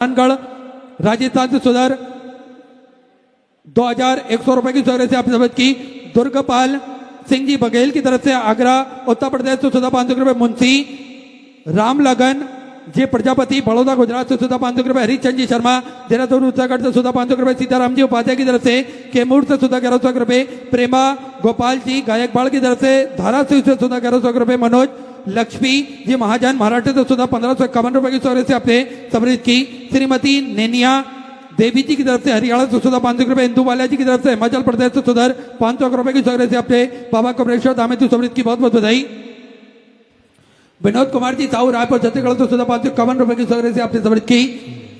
राजस्थानगढ़ राजस्थान से सुधर 2100 रुपए की सौरे से आपने समझ की। दुर्गपाल सिंह जी बघेल की तरफ से आगरा उत्तर प्रदेश से सुधा 500 रुपए। मुंशी राम लगन जे प्रजापति बड़ौदा गुजरात से सुधा 500 रुपए। हरिचंद जी शर्मा देहरादून उत्तराखंड से सुधा 500 रुपए। सीताराम जी उपाध्याय की तरफ से कैमूर से सुधा 1100 रुपए। प्रेमा गोपाल जी गायकवाड़ की तरफ से धाराशिव से सुधा 1100 रुपए। मनोज लक्ष्मी जी महाजन महाराष्ट्र से सुधा 1551 रुपए की सौरे से आपने समृद्ध की। श्रीमती नेनिया देवी जी की तरफ से हरियाणा से सुधा 500 रुपए। इंदू वालिया जी की तरफ से हिमाचल प्रदेश से सुधर 500 रुपए की सौरे से आपने बाबा कमरेश्वर दामेतु समृद्ध की बहुत बहुत बधाई। विनोद कुमार जी साहू रायपुर छत्तीसगढ़ से सुधा 551 रुपए की सौरे से आपने समृद्ध की।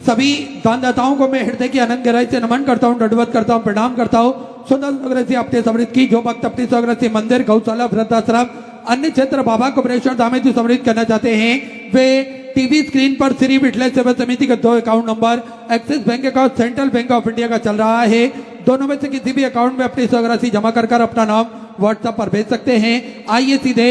सभी दानदाताओं को मैं हृदय की अनंत गहराई से नमन करता हूँ, दंडवत करता हूँ, प्रणाम करता हूँ। सुंदर सौगरह से आपने समृद्ध की। जो भक्त अपनी सौगरह से मंदिर गौशाला वृद्धाश्रम अन्य क्षेत्र बाबा कमरेश्वर धामेतु समृद्ध करना चाहते हैं वे टीवी स्क्रीन पर श्री विठल सेवा समिति का 2 account number axis bank account central bank of India का चल रहा है। दोनों में से किसी भी अकाउंट में अपनी स्वराशि जमा कर अपना नाम व्हाट्सएप पर भेज सकते हैं। आइए सीधे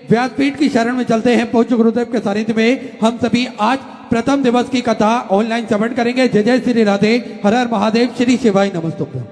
व्यासपीठ की शरण में चलते हैं। पूज्य गुरुदेव के सानिध्य में हम सभी आज प्रथम दिवस की कथा ऑनलाइन श्रवण करेंगे। जय जय श्री राधे, हर हर महादेव, श्री शिवाय नमस्तुभ्यं।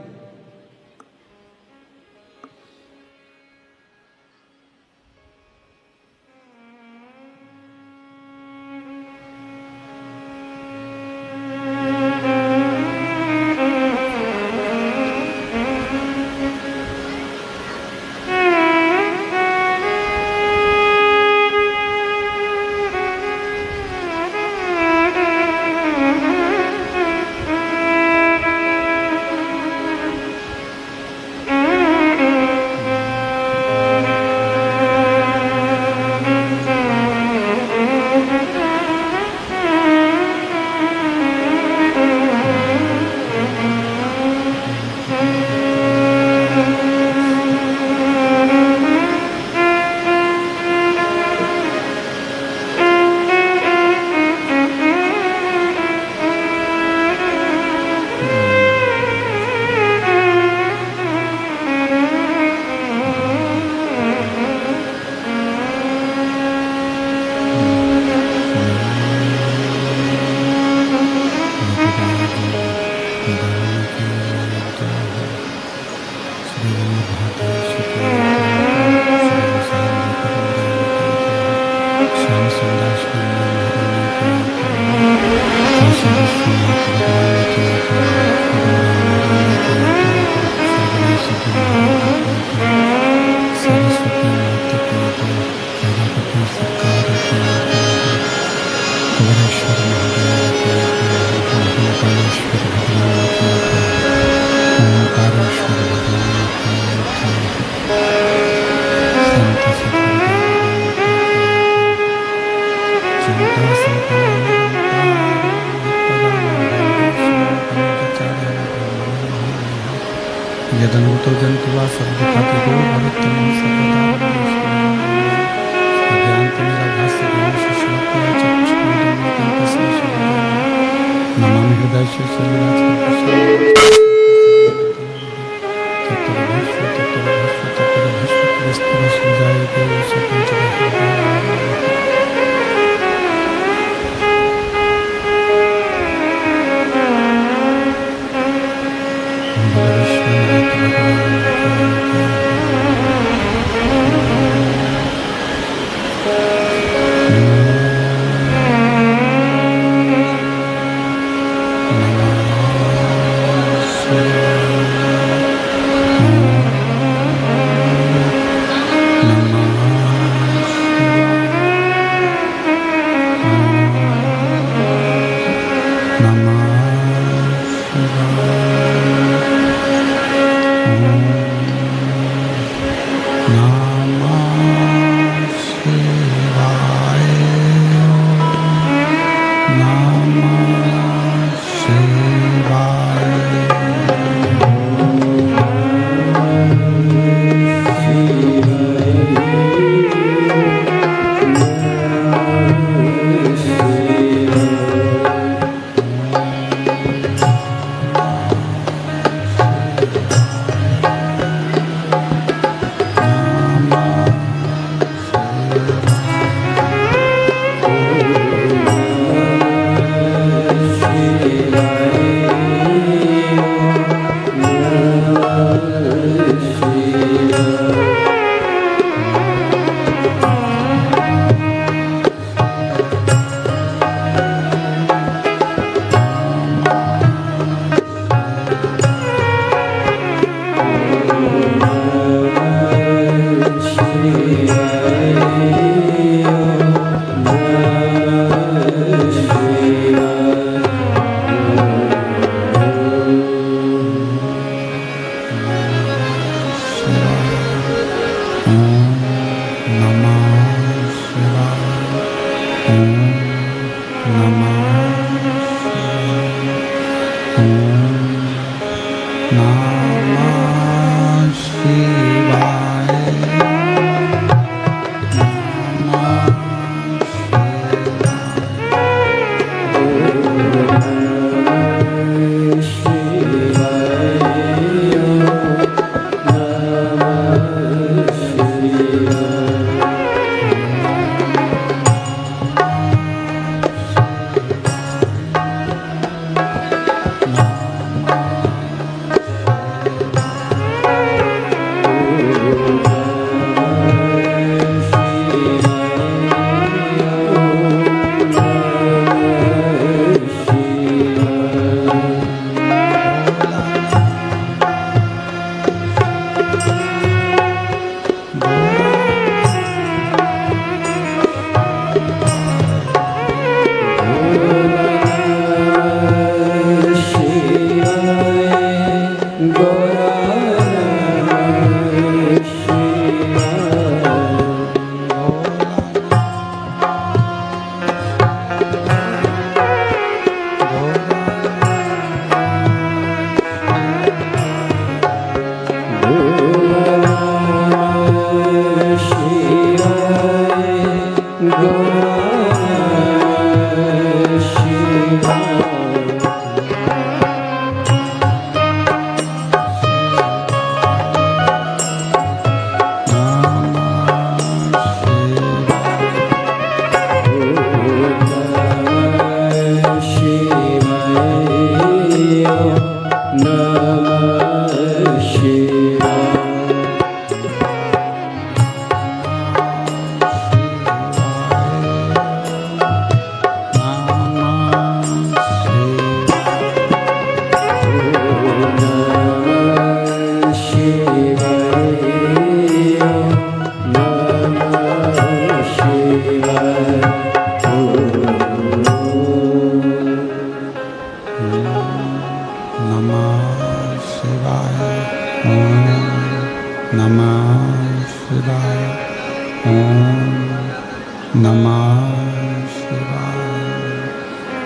यदनुतो जंतुवा सर्वखाति को भवितम सर्वदा अज्ञानत मेरा भाष्य ज्ञान शिष्यत्व चक्षुरुन्मिलितं तस्मै श्रीराम नमामि हृदय शिवसुराज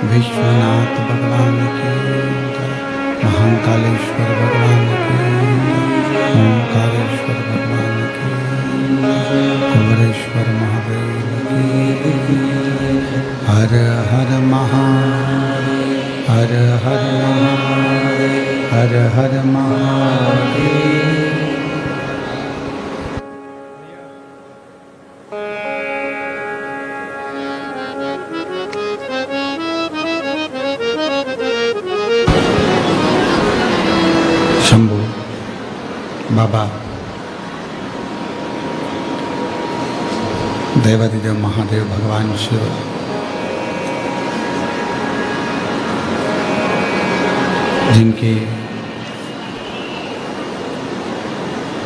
विश्वनाथ भगवान की जय, महाकालेश्वर भगवान की जय, ओंकारेश्वर भगवान की जय, कुमरेश्वर महादेव की जय। हर हर महादेव, हर हर महादेव, हर हर महादेव। शंभु बाबा देवादिदेव महादेव भगवान शिव जिनके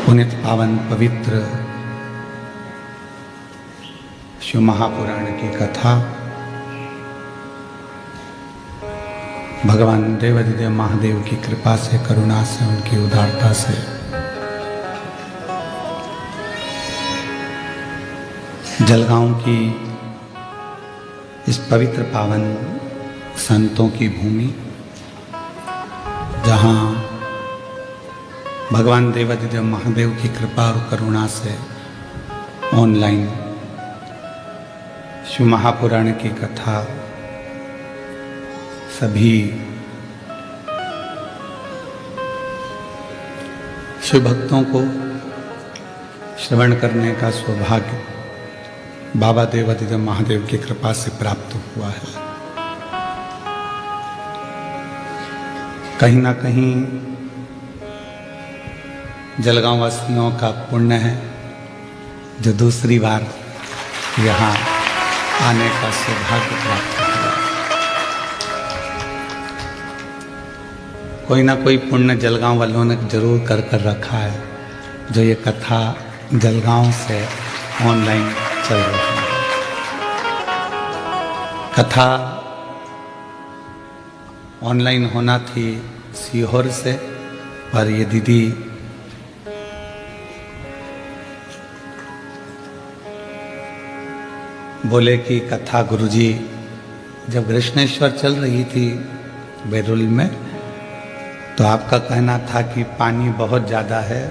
पुनित पावन पवित्र शिव महापुराण की कथा भगवान देवादिदेव महादेव की कृपा से, करुणा से, उनकी उदारता से जलगांव की इस पवित्र पावन संतों की भूमि, जहां भगवान देवादिदेव महादेव की कृपा और करुणा से ऑनलाइन शिव महापुराण की कथा सभी शिव भक्तों को श्रवण करने का सौभाग्य बाबा देवादिदेव महादेव की कृपा से प्राप्त हुआ है। कहीं ना कहीं जलगांव वासियों का पुण्य है जो दूसरी बार यहाँ आने का सौभाग्य प्राप्त हुआ। कोई ना कोई पुण्य जलगांव वालों ने जरूर कर कर रखा है, जो ये कथा जलगांव से ऑनलाइन चल रही है। कथा ऑनलाइन होना थी सीहोर से, पर ये दीदी बोले कि कथा गुरुजी जब कृष्णेश्वर चल रही थी बैरुल में, तो आपका कहना था कि पानी बहुत ज़्यादा है,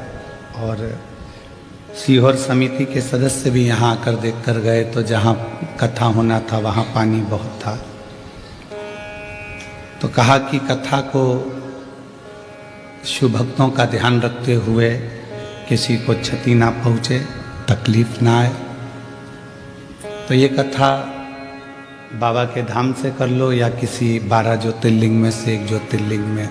और सीहोर समिति के सदस्य भी यहाँ आकर देख कर गए, तो जहाँ कथा होना था वहाँ पानी बहुत था। तो कहा कि कथा को शिव भक्तों का ध्यान रखते हुए किसी को क्षति ना पहुँचे, तकलीफ ना आए, तो ये कथा बाबा के धाम से कर लो या किसी 12 ज्योतिर्लिंग में से एक ज्योतिर्लिंग में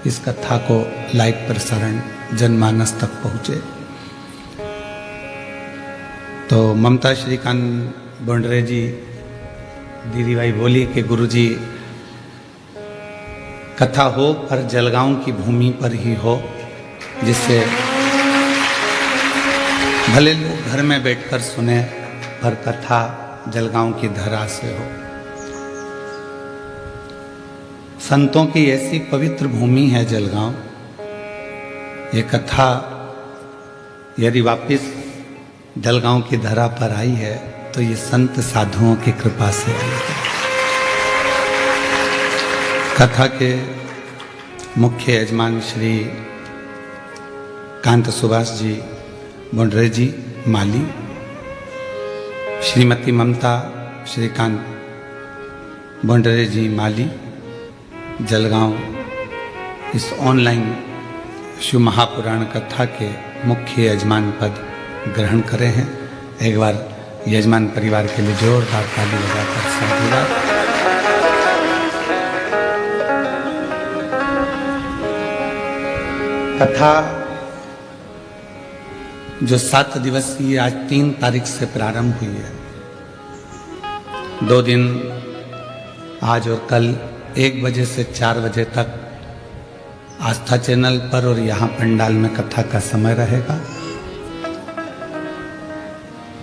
इस कथा को लाइव प्रसारण जनमानस तक पहुँचे। तो ममता श्रीकांत बोंडरे जी दीदी भाई बोली कि गुरुजी कथा हो पर जलगांव की भूमि पर ही हो, जिससे भले लोग घर में बैठकर सुने पर कथा जलगांव की धरा से हो। संतों की ऐसी पवित्र भूमि है जलगांव। ये कथा यदि वापिस जलगांव की धरा पर आई है तो ये संत साधुओं की कृपा से आई है। कथा के मुख्य यजमान श्री कांत सुभाष जी बोंडरे जी माली, श्रीमती ममता श्रीकांत बोंडरे जी माली, जलगांव इस ऑनलाइन शिव महापुराण कथा के मुख्य यजमान पद ग्रहण करे हैं। एक बार यजमान परिवार के लिए जोरदार ताली लगाकर साधुवाद। कथा जो 7 दिवसीय आज 3 तारीख से प्रारंभ हुई है, 2 दिन आज और कल 1 बजे से 4 बजे तक आस्था चैनल पर और यहाँ पंडाल में कथा का समय रहेगा।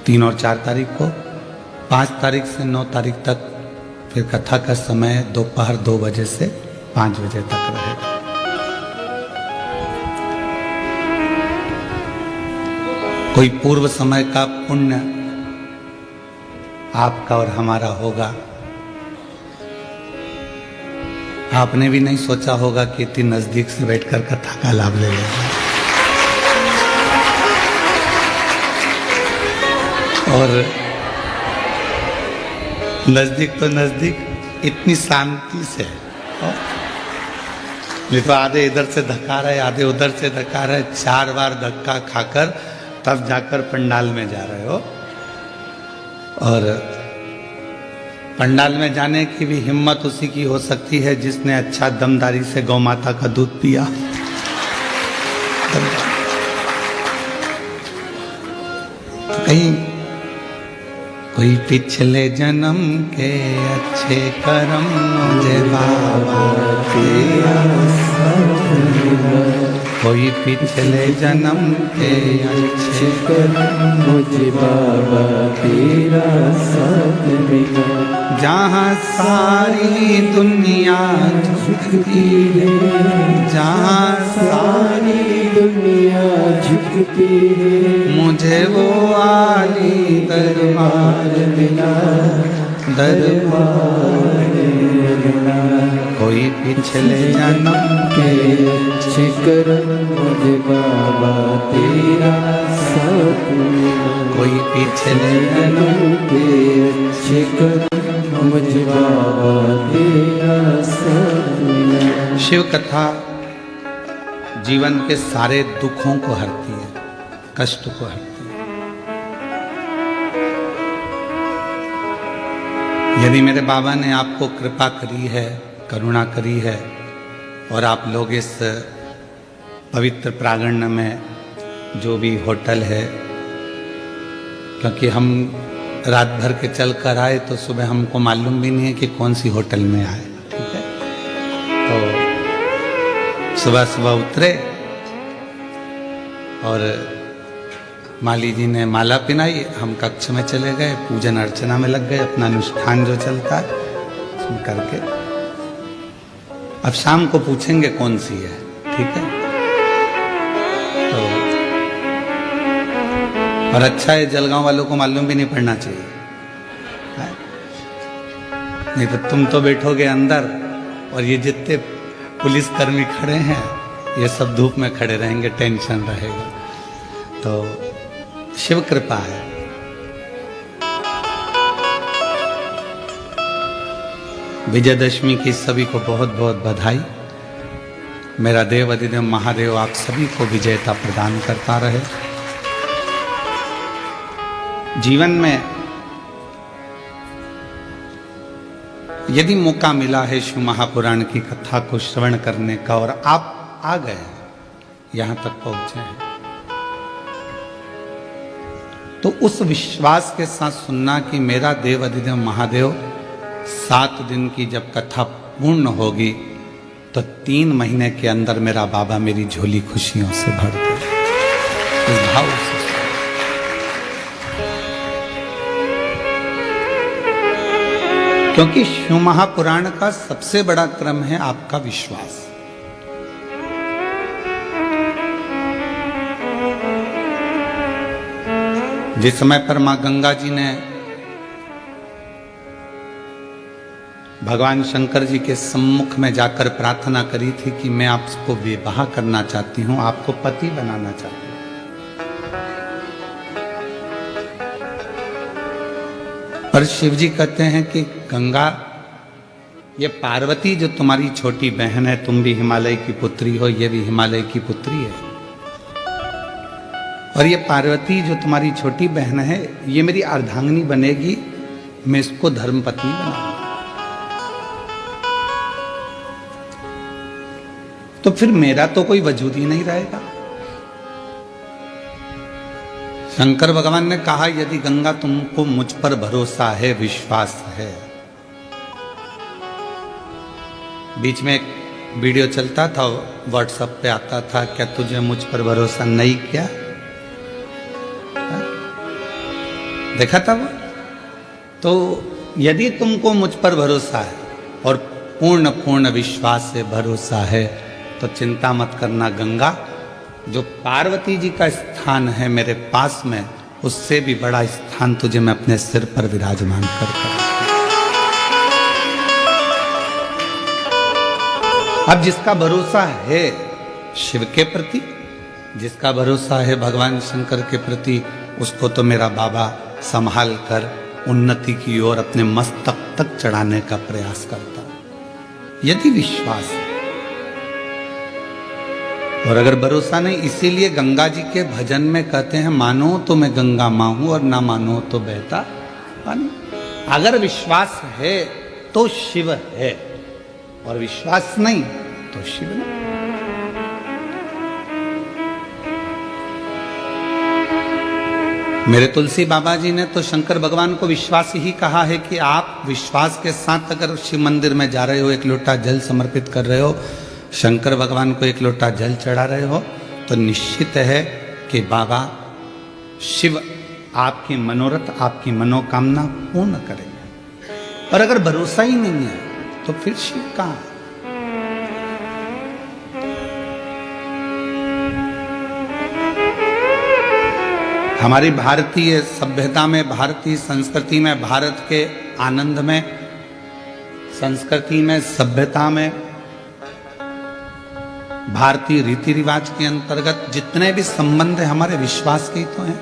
3 और 4 तारीख को, 5 तारीख से 9 तारीख तक फिर कथा का समय दोपहर 2 बजे से 5 बजे तक रहेगा। कोई पूर्व समय का पुण्य आपका और हमारा होगा। आपने भी नहीं सोचा होगा कि इतनी नजदीक से बैठकर कथा का लाभ ले लेंगे। और नजदीक तो नजदीक, इतनी शांति से। नहीं तो आधे इधर से धक्का रहे, आधे उधर से धक्का रहे, 4 बार धक्का खाकर तब जाकर पंडाल में जा रहे हो। और पंडाल में जाने की भी हिम्मत उसी की हो सकती है जिसने अच्छा दमदारी से गौ माता का दूध पिया। कहीं कोई पिछले जन्म के अच्छे कर्म मुझे बाबा तेरा, कोई पिछले जन्म के अच्छे कर्म मुझे बाबा तेरा साथ मिला। जहाँ सारी दुनिया झुकती है, जहाँ सारी दुनिया झुकती है, मुझे वो आली दरबार मिला, दरबार मिला। कोई पिछले जन्म के अच्छे कर्म मुझे बाबा तेरा साथ मिला। कोई पिछले जन्म के अच्छे कर्म मुझे बाबा तेरा साथ मिला। शिव कथा जीवन के सारे दुखों को हरती है, कष्ट को हरती है। यदि मेरे बाबा ने आपको कृपा करी है, करुणा करी है और आप लोग इस पवित्र प्रांगण में जो भी होटल है, क्योंकि हम रात भर के चल कर आए तो सुबह हमको मालूम भी नहीं है कि कौन सी होटल में आए, ठीक है। तो सुबह सुबह उतरे और माली जी ने माला पिनाई, हम कक्ष में चले गए, पूजन अर्चना में लग गए, अपना अनुष्ठान जो चलता है सुन करके। अब शाम को पूछेंगे कौन सी है, ठीक है। तो और अच्छा है जलगांव वालों को मालूम भी नहीं पड़ना चाहिए, है? नहीं तो तुम तो बैठोगे अंदर और ये जितने पुलिसकर्मी खड़े हैं ये सब धूप में खड़े रहेंगे, टेंशन रहेगा। तो शिव कृपा है। विजयदशमी की सभी को बहुत बहुत बधाई। मेरा देव अधिदेव महादेव आप सभी को विजयता प्रदान करता रहे। जीवन में यदि मौका मिला है शिव महापुराण की कथा को श्रवण करने का और आप आ गए यहां तक पहुंचे हैं, तो उस विश्वास के साथ सुनना कि मेरा देव अधिदेव महादेव 7 दिन की जब कथा पूर्ण होगी तो 3 महीने के अंदर मेरा बाबा मेरी झोली खुशियों से भर दे। इस भाव से क्योंकि शिव महापुराण का सबसे बड़ा क्रम है आपका विश्वास। जिस समय पर मां गंगा जी ने भगवान शंकर जी के सम्मुख में जाकर प्रार्थना करी थी कि मैं आपको विवाह करना चाहती हूं, आपको पति बनाना चाहती हूं, पर शिव जी कहते हैं कि गंगा ये पार्वती जो तुम्हारी छोटी बहन है, तुम भी हिमालय की पुत्री हो, ये भी हिमालय की पुत्री है। और ये पार्वती जो तुम्हारी छोटी बहन है, ये मेरी अर्धांगिनी बनेगी, मैं इसको धर्मपत्नी बनाऊंगा। तो फिर मेरा तो कोई वजूद ही नहीं रहेगा। शंकर भगवान ने कहा, यदि गंगा तुमको मुझ पर भरोसा है, विश्वास है। बीच में एक वीडियो चलता था, व्हाट्सएप पे आता था, क्या तुझे मुझ पर भरोसा नहीं किया? देखा था वो? तो यदि तुमको मुझ पर भरोसा है और पूर्ण पूर्ण विश्वास से भरोसा है, तो चिंता मत करना। गंगा जो पार्वती जी का स्थान है मेरे पास में, उससे भी बड़ा स्थान तुझे मैं अपने सिर पर विराजमान करता हूं। अब जिसका भरोसा है शिव के प्रति, जिसका भरोसा है भगवान शंकर के प्रति, उसको तो मेरा बाबा संभाल कर उन्नति की ओर अपने मस्तक तक चढ़ाने का प्रयास करता है, यदि विश्वास है। और अगर भरोसा नहीं, इसीलिए गंगा जी के भजन में कहते हैं, मानो तो मैं गंगा मां हूं और ना मानो तो बहता पानी। अगर विश्वास है तो शिव है, और विश्वास नहीं तो शिव नहीं। मेरे तुलसी बाबा जी ने तो शंकर भगवान को विश्वास ही कहा है कि आप विश्वास के साथ अगर शिव मंदिर में जा रहे हो, एक लोटा जल समर्पित कर रहे हो, शंकर भगवान को एक लोटा जल चढ़ा रहे हो, तो निश्चित है कि बाबा शिव आपकी मनोरथ, आपकी मनोकामना पूर्ण करेंगे। और अगर भरोसा ही नहीं है तो फिर शिव कहां? हमारी भारतीय सभ्यता में, भारतीय संस्कृति में, भारत के आनंद में, संस्कृति में, सभ्यता में, भारतीय रीति रिवाज के अंतर्गत जितने भी संबंध है हमारे विश्वास के ही तो हैं,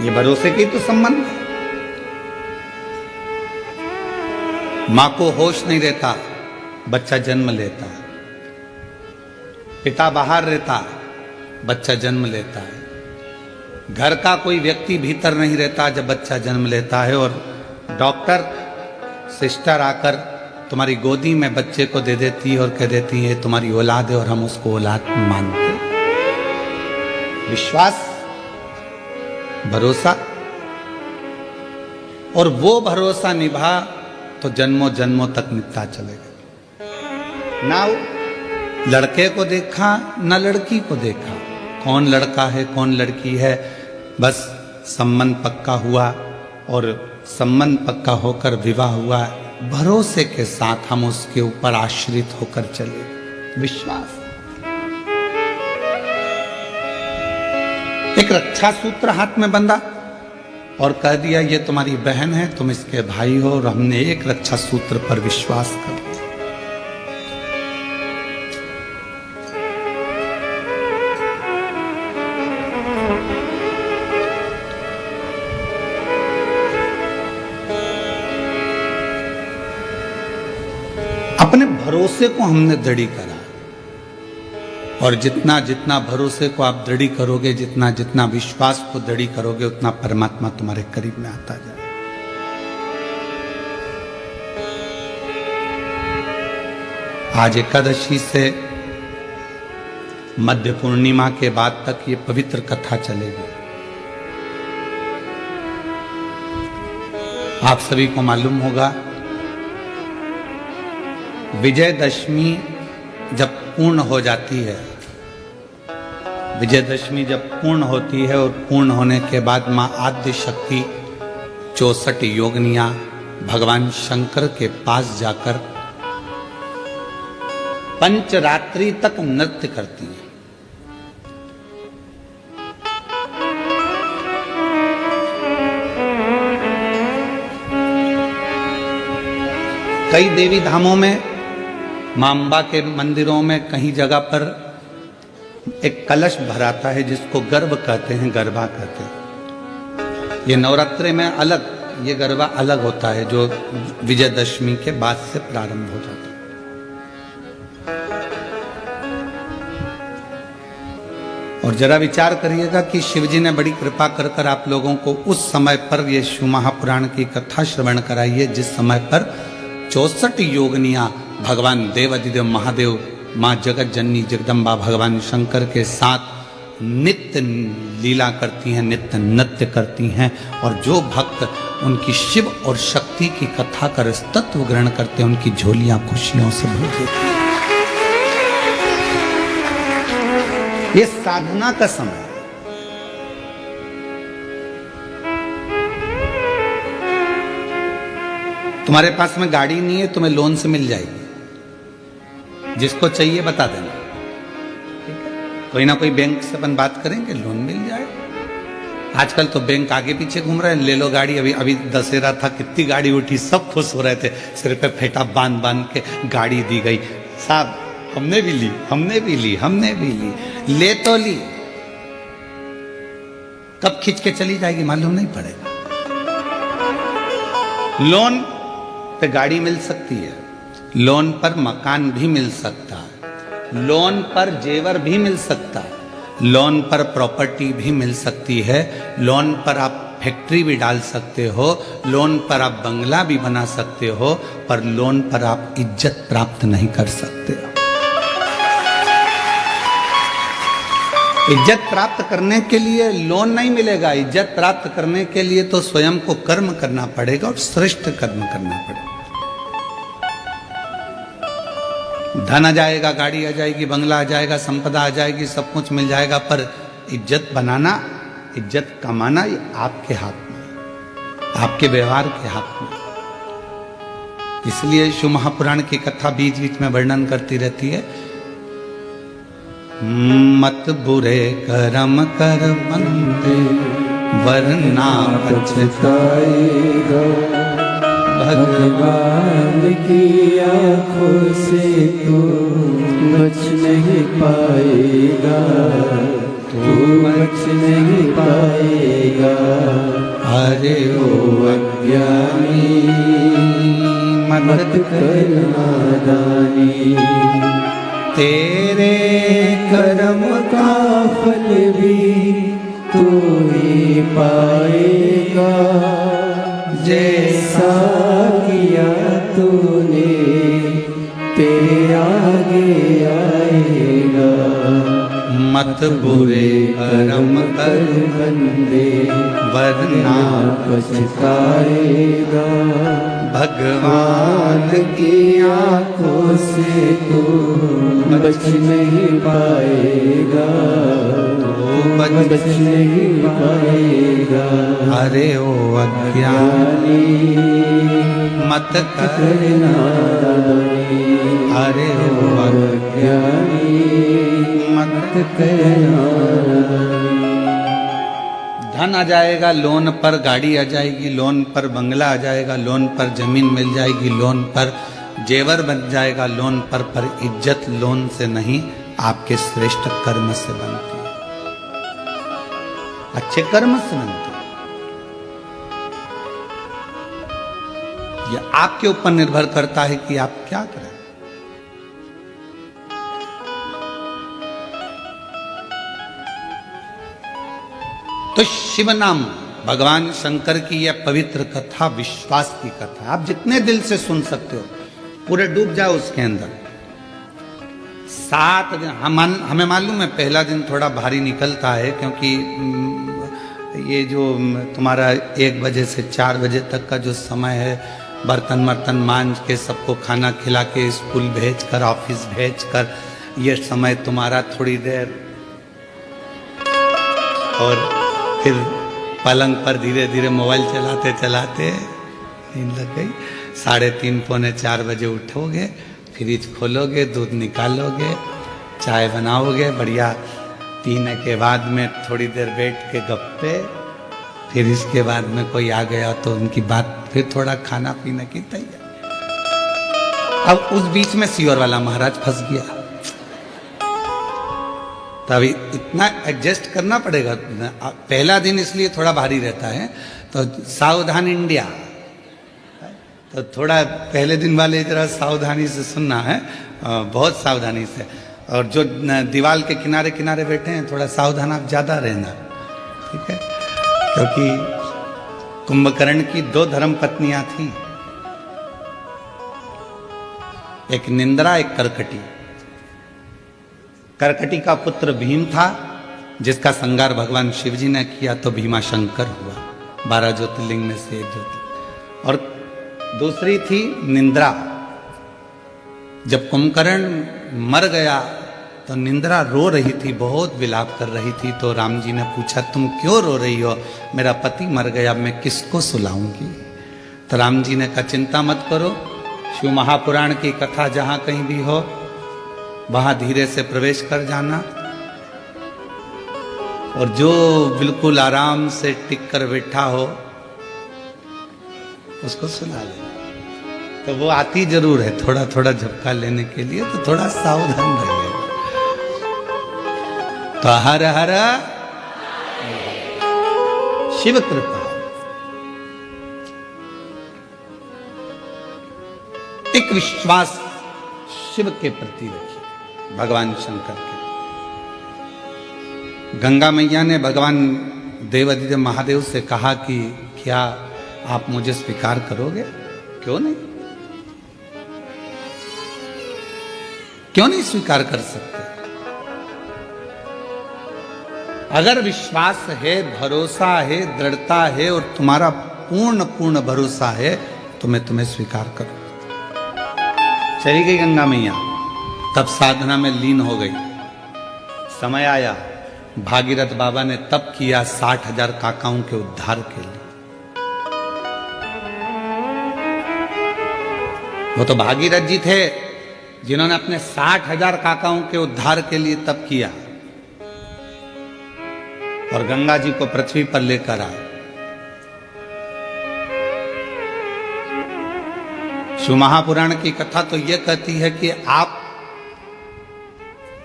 ये भरोसे के ही तो संबंध है। मां को होश नहीं रहता, बच्चा जन्म लेता है। पिता बाहर रहता, बच्चा जन्म लेता है। घर का कोई व्यक्ति भीतर नहीं रहता जब बच्चा जन्म लेता है, और डॉक्टर सिस्टर आकर तुम्हारी गोदी में बच्चे को दे देती है और कह देती है तुम्हारी औलाद है, और हम उसको औलाद मानते। विश्वास, भरोसा, और वो भरोसा निभा तो जन्मों जन्मों तक निभता चलेगा। ना लड़के को देखा ना लड़की को देखा, कौन लड़का है कौन लड़की है, बस संबंध पक्का हुआ, और संबंध पक्का होकर विवाह हुआ, भरोसे के साथ हम उसके ऊपर आश्रित होकर चले। विश्वास। एक रक्षा सूत्र हाथ में बंधा और कह दिया ये तुम्हारी बहन है, तुम इसके भाई हो, और हमने एक रक्षा सूत्र पर विश्वास कर दिया। अपने भरोसे को हमने दृढ़ करा, और जितना जितना भरोसे को आप दृढ़ करोगे, जितना जितना विश्वास को दृढ़ करोगे, उतना परमात्मा तुम्हारे करीब में आता जाए। आज एकादशी से मध्य पूर्णिमा के बाद तक ये पवित्र कथा चलेगी। आप सभी को मालूम होगा, विजयदशमी जब पूर्ण हो जाती है, विजयदशमी जब पूर्ण होती है, और पूर्ण होने के बाद मां आद्य शक्ति 64 योगिनियां भगवान शंकर के पास जाकर पंचरात्रि तक नृत्य करती हैं। कई देवी धामों में, मां अंबा के मंदिरों में, कहीं जगह पर एक कलश भराता है जिसको गर्भ कहते हैं, गरबा कहते हैं। ये नवरात्रे में अलग ये गरबा अलग होता है जो विजयदशमी के बाद से प्रारंभ हो जाता है। और जरा विचार करिएगा कि शिवजी ने बड़ी कृपा कर कर आप लोगों को उस समय पर ये शिव महापुराण की कथा श्रवण कराई है जिस समय पर 64 योगनियां भगवान देवाधिदेव महादेव, माँ जगत जननी जगदम्बा भगवान शंकर के साथ नित्य लीला करती हैं, नित्य नृत्य करती हैं। और जो भक्त उनकी शिव और शक्ति की कथा कर तत्व ग्रहण करते हैं उनकी झोलियां खुशियों से भर जाती हैं। ये साधना का समय है। तुम्हारे पास में गाड़ी नहीं है, तुम्हें लोन से मिल जाएगी, जिसको चाहिए बता देना, कोई ना कोई बैंक से अपन बात करेंगे, लोन मिल जाए। आजकल तो बैंक आगे पीछे घूम रहे हैं, ले लो गाड़ी। अभी दशहरा था, कितनी गाड़ी उठी, सब खुश हो रहे थे, सिर पे फेटा बांध बांध के गाड़ी दी गई। साहब हमने भी ली, हमने भी ली, हमने भी ली, ले तो ली, कब खींच के चली जाएगी मालूम नहीं पड़ेगा। लोन पे गाड़ी मिल सकती है, लोन पर मकान भी मिल सकता है, लोन पर जेवर भी मिल सकता है, लोन पर प्रॉपर्टी भी मिल सकती है, लोन पर आप फैक्ट्री भी डाल सकते हो, लोन पर आप बंगला भी बना सकते हो, पर लोन पर आप इज्जत प्राप्त नहीं कर सकते हो। इज्जत प्राप्त करने के लिए लोन नहीं मिलेगा, इज्जत प्राप्त करने के लिए तो स्वयं को कर्म करना पड़ेगा और श्रेष्ठ कर्म करना पड़ेगा। धन आ जाएगा, गाड़ी आ जाएगी, बंगला आ जाएगा, संपदा आ जाएगी, सब कुछ मिल जाएगा, पर इज्जत बनाना, इज्जत कमाना ये आपके हाथ में, आपके व्यवहार के हाथ में। इसलिए शिव महापुराण की कथा बीच बीच में वर्णन करती रहती है, मत बुरे कर्म कर बंदे वरना पछताएगा, भगवान की आंखों से तू बच नहीं पाएगा, तू बच नहीं पाएगा। अरे ओ अज्ञानी मत कर नादानी, तेरे कर्म का फल भी तू ही पाएगा, जैसा किया तूने तेरे आगे आएगा। मत बुरे कर्म कर बंदे वरना पछताएगा, भगवान की आंखों से तू बच नहीं पाएगा, बच नहीं पाएगा। अरे ओ अज्ञानी मत कर नादानी, अरे ओ अज्ञानी मत कर नादानी। धन आ जाएगा, लोन पर गाड़ी आ जाएगी, लोन पर बंगला आ जाएगा, लोन पर जमीन मिल जाएगी, लोन पर जेवर बन जाएगा, लोन पर इज्जत लोन से नहीं आपके श्रेष्ठ कर्म से बनती है, अच्छे कर्म से बनती है। यह आपके ऊपर निर्भर करता है कि आप क्या करें। तो शिव नाम भगवान शंकर की यह पवित्र कथा विश्वास की कथा, आप जितने दिल से सुन सकते हो, पूरे डूब जाओ उसके अंदर। 7 दिन हमें मालूम है पहला दिन थोड़ा भारी निकलता है, क्योंकि ये जो तुम्हारा 1 बजे से 4 बजे तक का जो समय है, बर्तन वर्तन मांज के सबको खाना खिला के स्कूल भेज कर, ऑफिस भेज कर, ये समय तुम्हारा थोड़ी देर, और फिर पलंग पर धीरे धीरे मोबाइल चलाते चलाते नींद लग गई। 3:30 पौने 4 बजे उठोगे, फ्रिज खोलोगे, दूध निकालोगे, चाय बनाओगे, बढ़िया पीने के बाद में थोड़ी देर बैठ के गप्पे, फिर इसके बाद में कोई आ गया तो उनकी बात, फिर थोड़ा खाना पीने की तैयारी। अब उस बीच में सियोर वाला महाराज फंस गया, तभी इतना एडजस्ट करना पड़ेगा। पहला दिन इसलिए थोड़ा भारी रहता है, तो सावधान इंडिया, तो थोड़ा पहले दिन वाले जरा सावधानी से सुनना है, बहुत सावधानी से। और जो दीवार के किनारे किनारे बैठे हैं थोड़ा सावधान आप ज़्यादा रहना, ठीक है? क्योंकि कुंभकर्ण की 2 धर्म पत्नियां थीं, एक निंद्रा एक करकटी। करकटी का पुत्र भीम था, जिसका संगार भगवान शिव जी ने किया तो भीमा शंकर हुआ, 12 ज्योतिर्लिंग में से एक ज्योतिर्लिंग। और दूसरी थी निंद्रा। जब कुंभकर्ण मर गया तो निंद्रा रो रही थी, बहुत विलाप कर रही थी। तो राम जी ने पूछा, तुम क्यों रो रही हो? मेरा पति मर गया, मैं किसको सुलाऊंगी? तो राम जी ने कहा, चिंता मत करो, शिव महापुराण की कथा जहां कहीं भी हो वहां धीरे से प्रवेश कर जाना, और जो बिल्कुल आराम से टिक कर बैठा हो उसको सुना ले। तो वो आती जरूर है थोड़ा थोड़ा झपका लेने के लिए, तो थोड़ा सावधान रहिए। तो हर हर शिव कृपा। एक विश्वास शिव के प्रति रखिए, भगवान शंकर के। गंगा मैया ने भगवान देवादिदेव महादेव से कहा कि क्या आप मुझे स्वीकार करोगे? क्यों नहीं, क्यों नहीं स्वीकार कर सकते? अगर विश्वास है, भरोसा है, दृढ़ता है और तुम्हारा पूर्ण भरोसा है तो मैं तुम्हें स्वीकार करूं। चली गई गंगा मैया, तब साधना में लीन हो गई। समय आया, भागीरथ बाबा ने तप किया 60,000 काकाओं के उद्धार के लिए। वो तो भागीरथ जी थे जिन्होंने अपने 60,000 काकाओं के उद्धार के लिए तप किया और गंगा जी को पृथ्वी पर लेकर आए। शिव महापुराण की कथा तो यह कहती है कि आप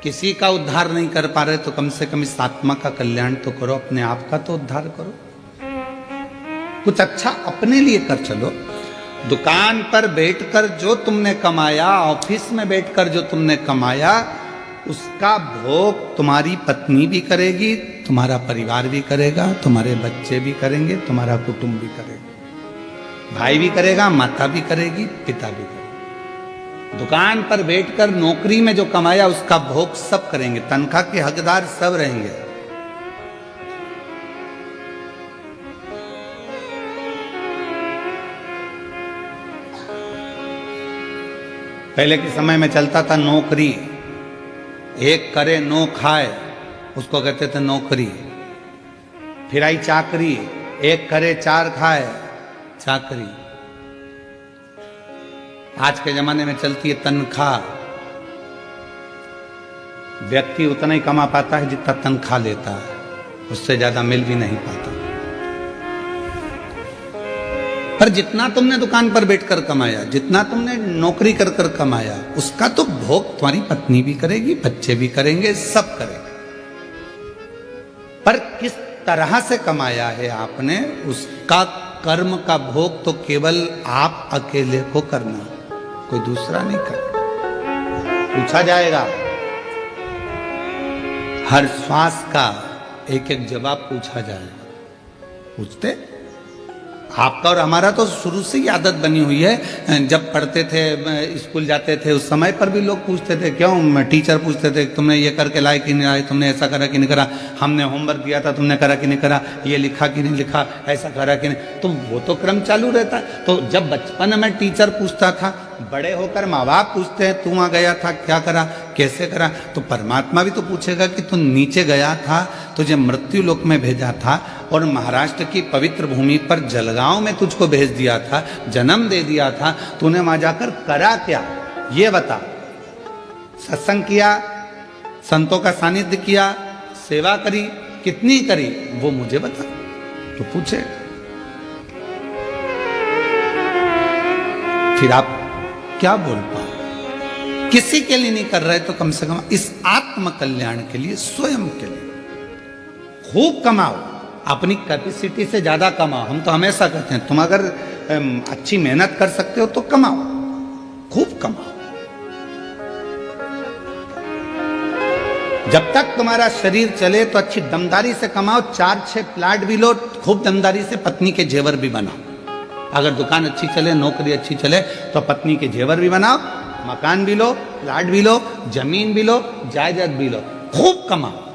किसी का उद्धार नहीं कर पा रहे तो कम से कम इस आत्मा का कल्याण तो करो, अपने आप का तो उद्धार करो, कुछ अच्छा अपने लिए कर चलो। दुकान पर बैठकर जो तुमने कमाया, ऑफिस में बैठकर जो तुमने कमाया, उसका भोग तुम्हारी पत्नी भी करेगी, तुम्हारा परिवार भी करेगा, तुम्हारे बच्चे भी करेंगे, तुम्हारा कुटुंब भी करेगा, भाई भी करेगा, माता भी करेगी, पिता भी करेगा। दुकान पर बैठकर नौकरी में जो कमाया उसका भोग सब करेंगे, तनख्वाह के हकदार सब रहेंगे। पहले के समय में चलता था नौकरी, एक करे नो खाए, उसको कहते थे नौकरी। फिर आई चाकरी, एक करे 4 खाए, चाकरी। आज के जमाने में चलती है तनख्वाह। व्यक्ति उतना ही कमा पाता है जितना तनख्वाह लेता है, उससे ज्यादा मिल भी नहीं पाता। पर जितना तुमने दुकान पर बैठकर कमाया, जितना तुमने नौकरी कर कर कमाया, उसका तो भोग तुम्हारी पत्नी भी करेगी, बच्चे भी करेंगे, सब करेंगे। पर किस तरह से कमाया है आपने, उसका कर्म का भोग तो केवल आप अकेले को करना, कोई दूसरा नहीं कर। पूछा जाएगा, हर श्वास का एक एक जवाब पूछा जाएगा। पूछते आपका और हमारा तो शुरू से ही आदत बनी हुई है। जब पढ़ते थे, स्कूल जाते थे, उस समय पर भी लोग पूछते थे, क्यों टीचर पूछते थे तुमने ये करके लाए कि नहीं लाए, तुमने ऐसा करा कि नहीं करा, हमने होमवर्क दिया था तुमने करा कि नहीं करा, ये लिखा कि नहीं लिखा, ऐसा करा कि नहीं। तो वो तो क्रम चालू रहता। तो जब बचपन में टीचर पूछता था, बड़े होकर माँ बाप पूछते हैं, तू वहाँ गया था, क्या करा, कैसे करा, तो परमात्मा भी तो पूछेगा कि तू नीचे गया था, तुझे मृत्यु लोक में भेजा था और महाराष्ट्र की पवित्र भूमि पर जलगांव में तुझको भेज दिया था, जन्म दे दिया था, तूने वहां जाकर करा क्या, ये बता। सत्संग किया, संतों का सानिध्य किया, सेवा करी, कितनी करी, वो मुझे बता। तो पूछे, फिर आप क्या बोल पाओ? किसी के लिए नहीं कर रहे तो कम से कम इस आत्म कल्याण के लिए, स्वयं के लिए खूब कमाओ, अपनी कैपेसिटी से ज्यादा कमाओ। हम तो हमेशा कहते हैं तुम अगर अच्छी मेहनत कर सकते हो तो कमाओ, खूब कमाओ। जब तक तुम्हारा शरीर चले तो अच्छी दमदारी से कमाओ, 4-6 प्लाट भी लो, खूब दमदारी से पत्नी के जेवर भी बनाओ। अगर दुकान अच्छी चले, नौकरी अच्छी चले तो पत्नी के जेवर भी बनाओ, मकान भी लो, प्लाट भी लो, जमीन भी लो, जायदाद भी लो, खूब कमाओ।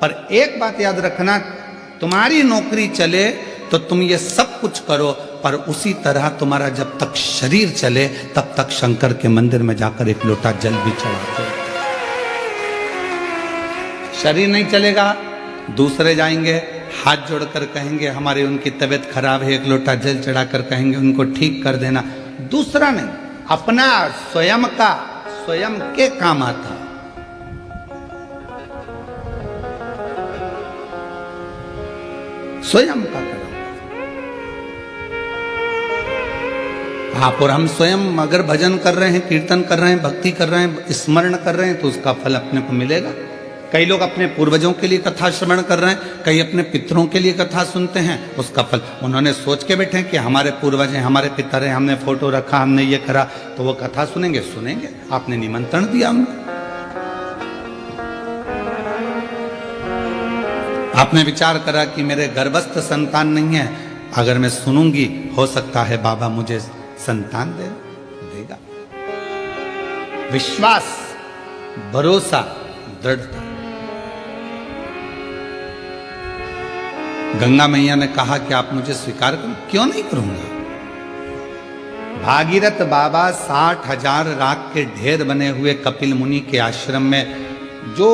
पर एक बात याद रखना, तुम्हारी नौकरी चले तो तुम ये सब कुछ करो, पर उसी तरह तुम्हारा जब तक शरीर चले तब तक शंकर के मंदिर में जाकर एक लोटा जल भी चढ़ाते। शरीर नहीं चलेगा, दूसरे जाएंगे हाथ जोड़कर कहेंगे हमारी उनकी तबीयत खराब है, एक लोटा जल चढ़ाकर कहेंगे उनको ठीक कर देना। दूसरा नहीं, अपना स्वयं का स्वयं के काम आता। स्वयं का करो आप और हम स्वयं अगर भजन कर रहे हैं, कीर्तन कर रहे हैं, भक्ति कर रहे हैं, स्मरण कर रहे हैं तो उसका फल अपने को मिलेगा। कई लोग अपने पूर्वजों के लिए कथा श्रवण कर रहे हैं, कई अपने पितरों के लिए कथा सुनते हैं, उसका फल उन्होंने सोच के बैठे कि हमारे पूर्वज हैं, हमारे पितर हैं, हमने फोटो रखा, हमने ये करा, तो वो कथा सुनेंगे। आपने निमंत्रण दिया उनको, आपने विचार करा कि मेरे गर्भस्थ संतान नहीं है, अगर मैं सुनूंगी हो सकता है बाबा मुझे संतान देगा। विश्वास, भरोसा, दृढ़ता। गंगा मैया ने कहा कि आप मुझे स्वीकार करो। क्यों नहीं करूंगा? भागीरथ बाबा 60,000 राख के ढेर बने हुए कपिल मुनि के आश्रम में जो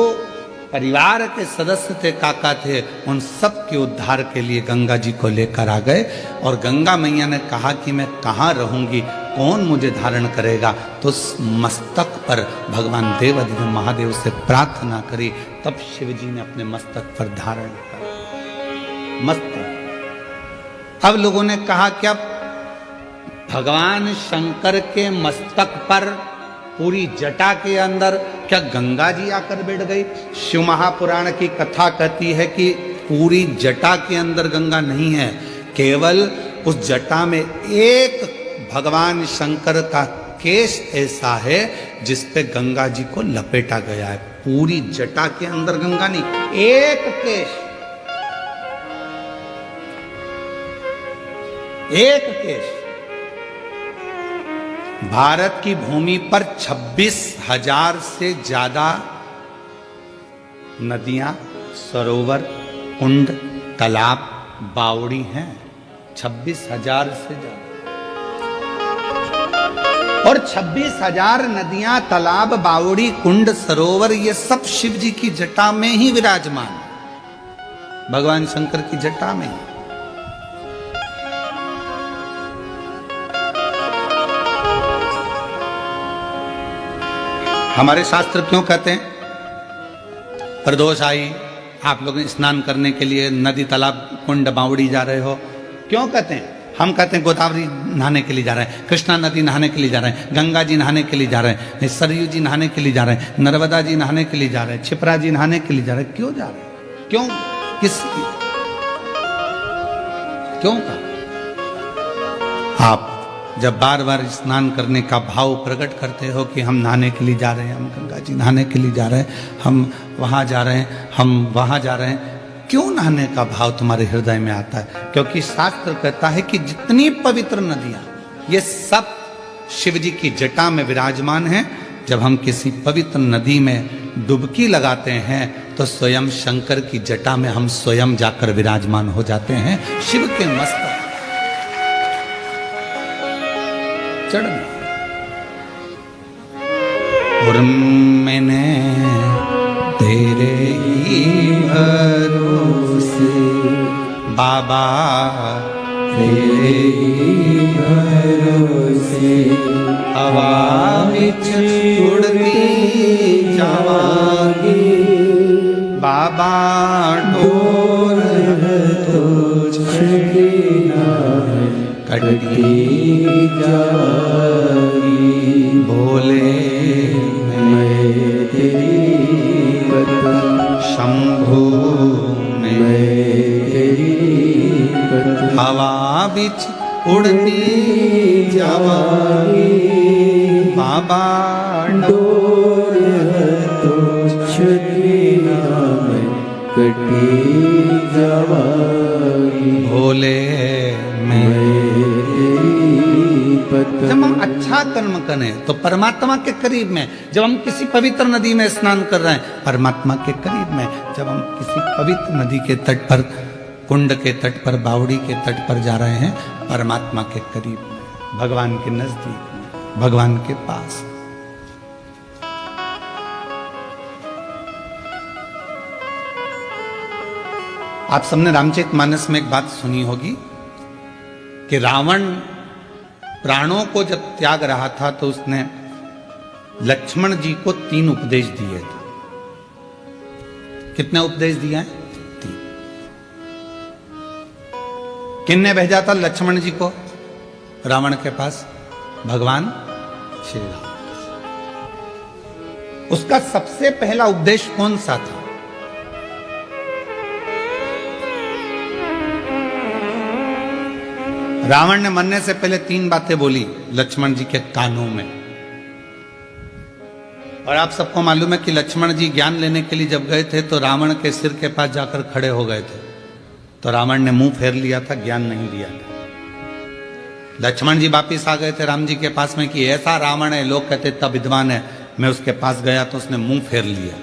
परिवार के सदस्य थे, काका थे, उन सब के उद्धार के लिए गंगा जी को लेकर आ गए। और गंगा मैया ने कहा कि मैं कहाँ रहूंगी, कौन मुझे धारण करेगा? तो मस्तक पर भगवान देवाधिदेव महादेव से प्रार्थना करी, तब शिव जी ने अपने मस्तक पर धारण किया। मस्तक। अब लोगों ने कहा कि अब भगवान शंकर के मस्तक पर पूरी जटा के अंदर क्या गंगा जी आकर बैठ गई? शिव महापुराण की कथा कहती है कि पूरी जटा के अंदर गंगा नहीं है, केवल उस जटा में एक भगवान शंकर का केश ऐसा है जिस पे गंगा जी को लपेटा गया है। पूरी जटा के अंदर गंगा नहीं, एक केश, एक केश। भारत की भूमि पर 26,000 से ज्यादा नदियां, सरोवर, कुंड, तालाब, बावड़ी हैं। 26,000 से ज्यादा। और 26,000 नदियां, तालाब, बावड़ी, कुंड, सरोवर, ये सब शिव जी की जटा में ही विराजमान, भगवान शंकर की जटा में ही। हमारे शास्त्र क्यों कहते हैं प्रदोष आई, आप लोग स्नान करने के लिए नदी, तालाब, कुंड, बावड़ी जा रहे हो? क्यों कहते हैं? हम कहते हैं गोदावरी नहाने के लिए जा रहे हैं, कृष्णा नदी नहाने के लिए जा रहे हैं, गंगा जी नहाने के लिए जा रहे हैं, सरयू जी नहाने के लिए जा रहे हैं, नर्मदा जी नहाने के लिए जा रहे हैं, छिपरा जी नहाने के लिए जा रहे हैं। क्यों जा रहे हैं? क्यों? किस क्यों का? आप जब बार बार स्नान करने का भाव प्रकट करते हो कि हम नहाने के लिए जा रहे हैं, हम गंगा जी नहाने के लिए जा रहे हैं, हम वहाँ जा रहे हैं, हम वहाँ जा रहे हैं, क्यों नहाने का भाव तुम्हारे हृदय में आता है? क्योंकि शास्त्र कहता है कि जितनी पवित्र नदियाँ, ये सब शिव जी की जटा में विराजमान हैं। जब हम किसी पवित्र नदी में डुबकी लगाते हैं तो स्वयं शंकर की जटा में हम स्वयं जाकर विराजमान हो जाते हैं, शिव के मस्तक चढ़ना। और मैंने तेरे ही भरोसे बाबा, तेरे ही भरोसे हवा विच उड़ती जावांगी बाबा, डोर तो छड़ना कटती जाएगी। बोले मैं तेरी बता, शंभु मैं तेरी बीच उड़ती जावागी बाबा डोर है तो छुट्टियां में कटी जावागी भोले मैं। तेरी पतंग। जब हम अच्छा कर्म करें तो परमात्मा के करीब में, जब हम किसी पवित्र नदी में स्नान कर रहे हैं परमात्मा के करीब में, जब हम किसी पवित्र नदी के तट पर, कुंड के तट पर, बावड़ी के तट पर जा रहे हैं परमात्मा के करीब में, भगवान के नजदीक में, भगवान के पास। आप सबने रामचरितमानस में एक बात सुनी होगी कि रावण प्राणों को जब त्याग रहा था तो उसने लक्ष्मण जी को 3 उपदेश दिए थे। कितने उपदेश दिए हैं? 3। किन्ने भेजा था लक्ष्मण जी को रावण के पास? भगवान श्री राम। उसका सबसे पहला उपदेश कौन सा था? रावण ने मरने से पहले 3 बातें बोली लक्ष्मण जी के कानों में। और आप सबको मालूम है कि लक्ष्मण जी ज्ञान लेने के लिए जब गए थे तो रावण के सिर के पास जाकर खड़े हो गए थे, तो रावण ने मुंह फेर लिया था, ज्ञान नहीं दिया था। लक्ष्मण जी वापिस आ गए थे राम जी के पास में कि ऐसा रावण है, लोग कहते इतना विद्वान है। मैं उसके पास गया तो उसने मुंह फेर लिया।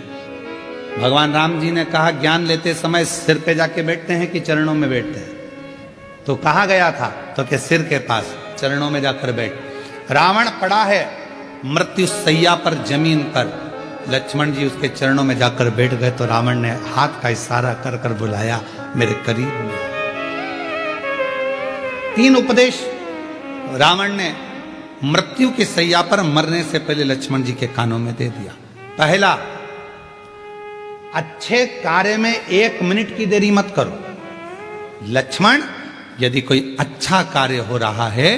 भगवान राम जी ने कहा ज्ञान लेते समय सिर पे जाके बैठते हैं कि चरणों में बैठते हैं? तो कहा गया था? तो कि सिर के पास, चरणों में जाकर बैठ। रावण पड़ा है मृत्यु सैया पर, जमीन पर, लक्ष्मण जी उसके चरणों में जाकर बैठ गए तो रावण ने हाथ का इशारा कर कर बुलाया मेरे करीब में। 3 उपदेश रावण ने मृत्यु की सैया पर मरने से पहले लक्ष्मण जी के कानों में दे दिया। पहला, अच्छे कार्य में 1 मिनट की देरी मत करो। लक्ष्मण, यदि कोई अच्छा कार्य हो रहा है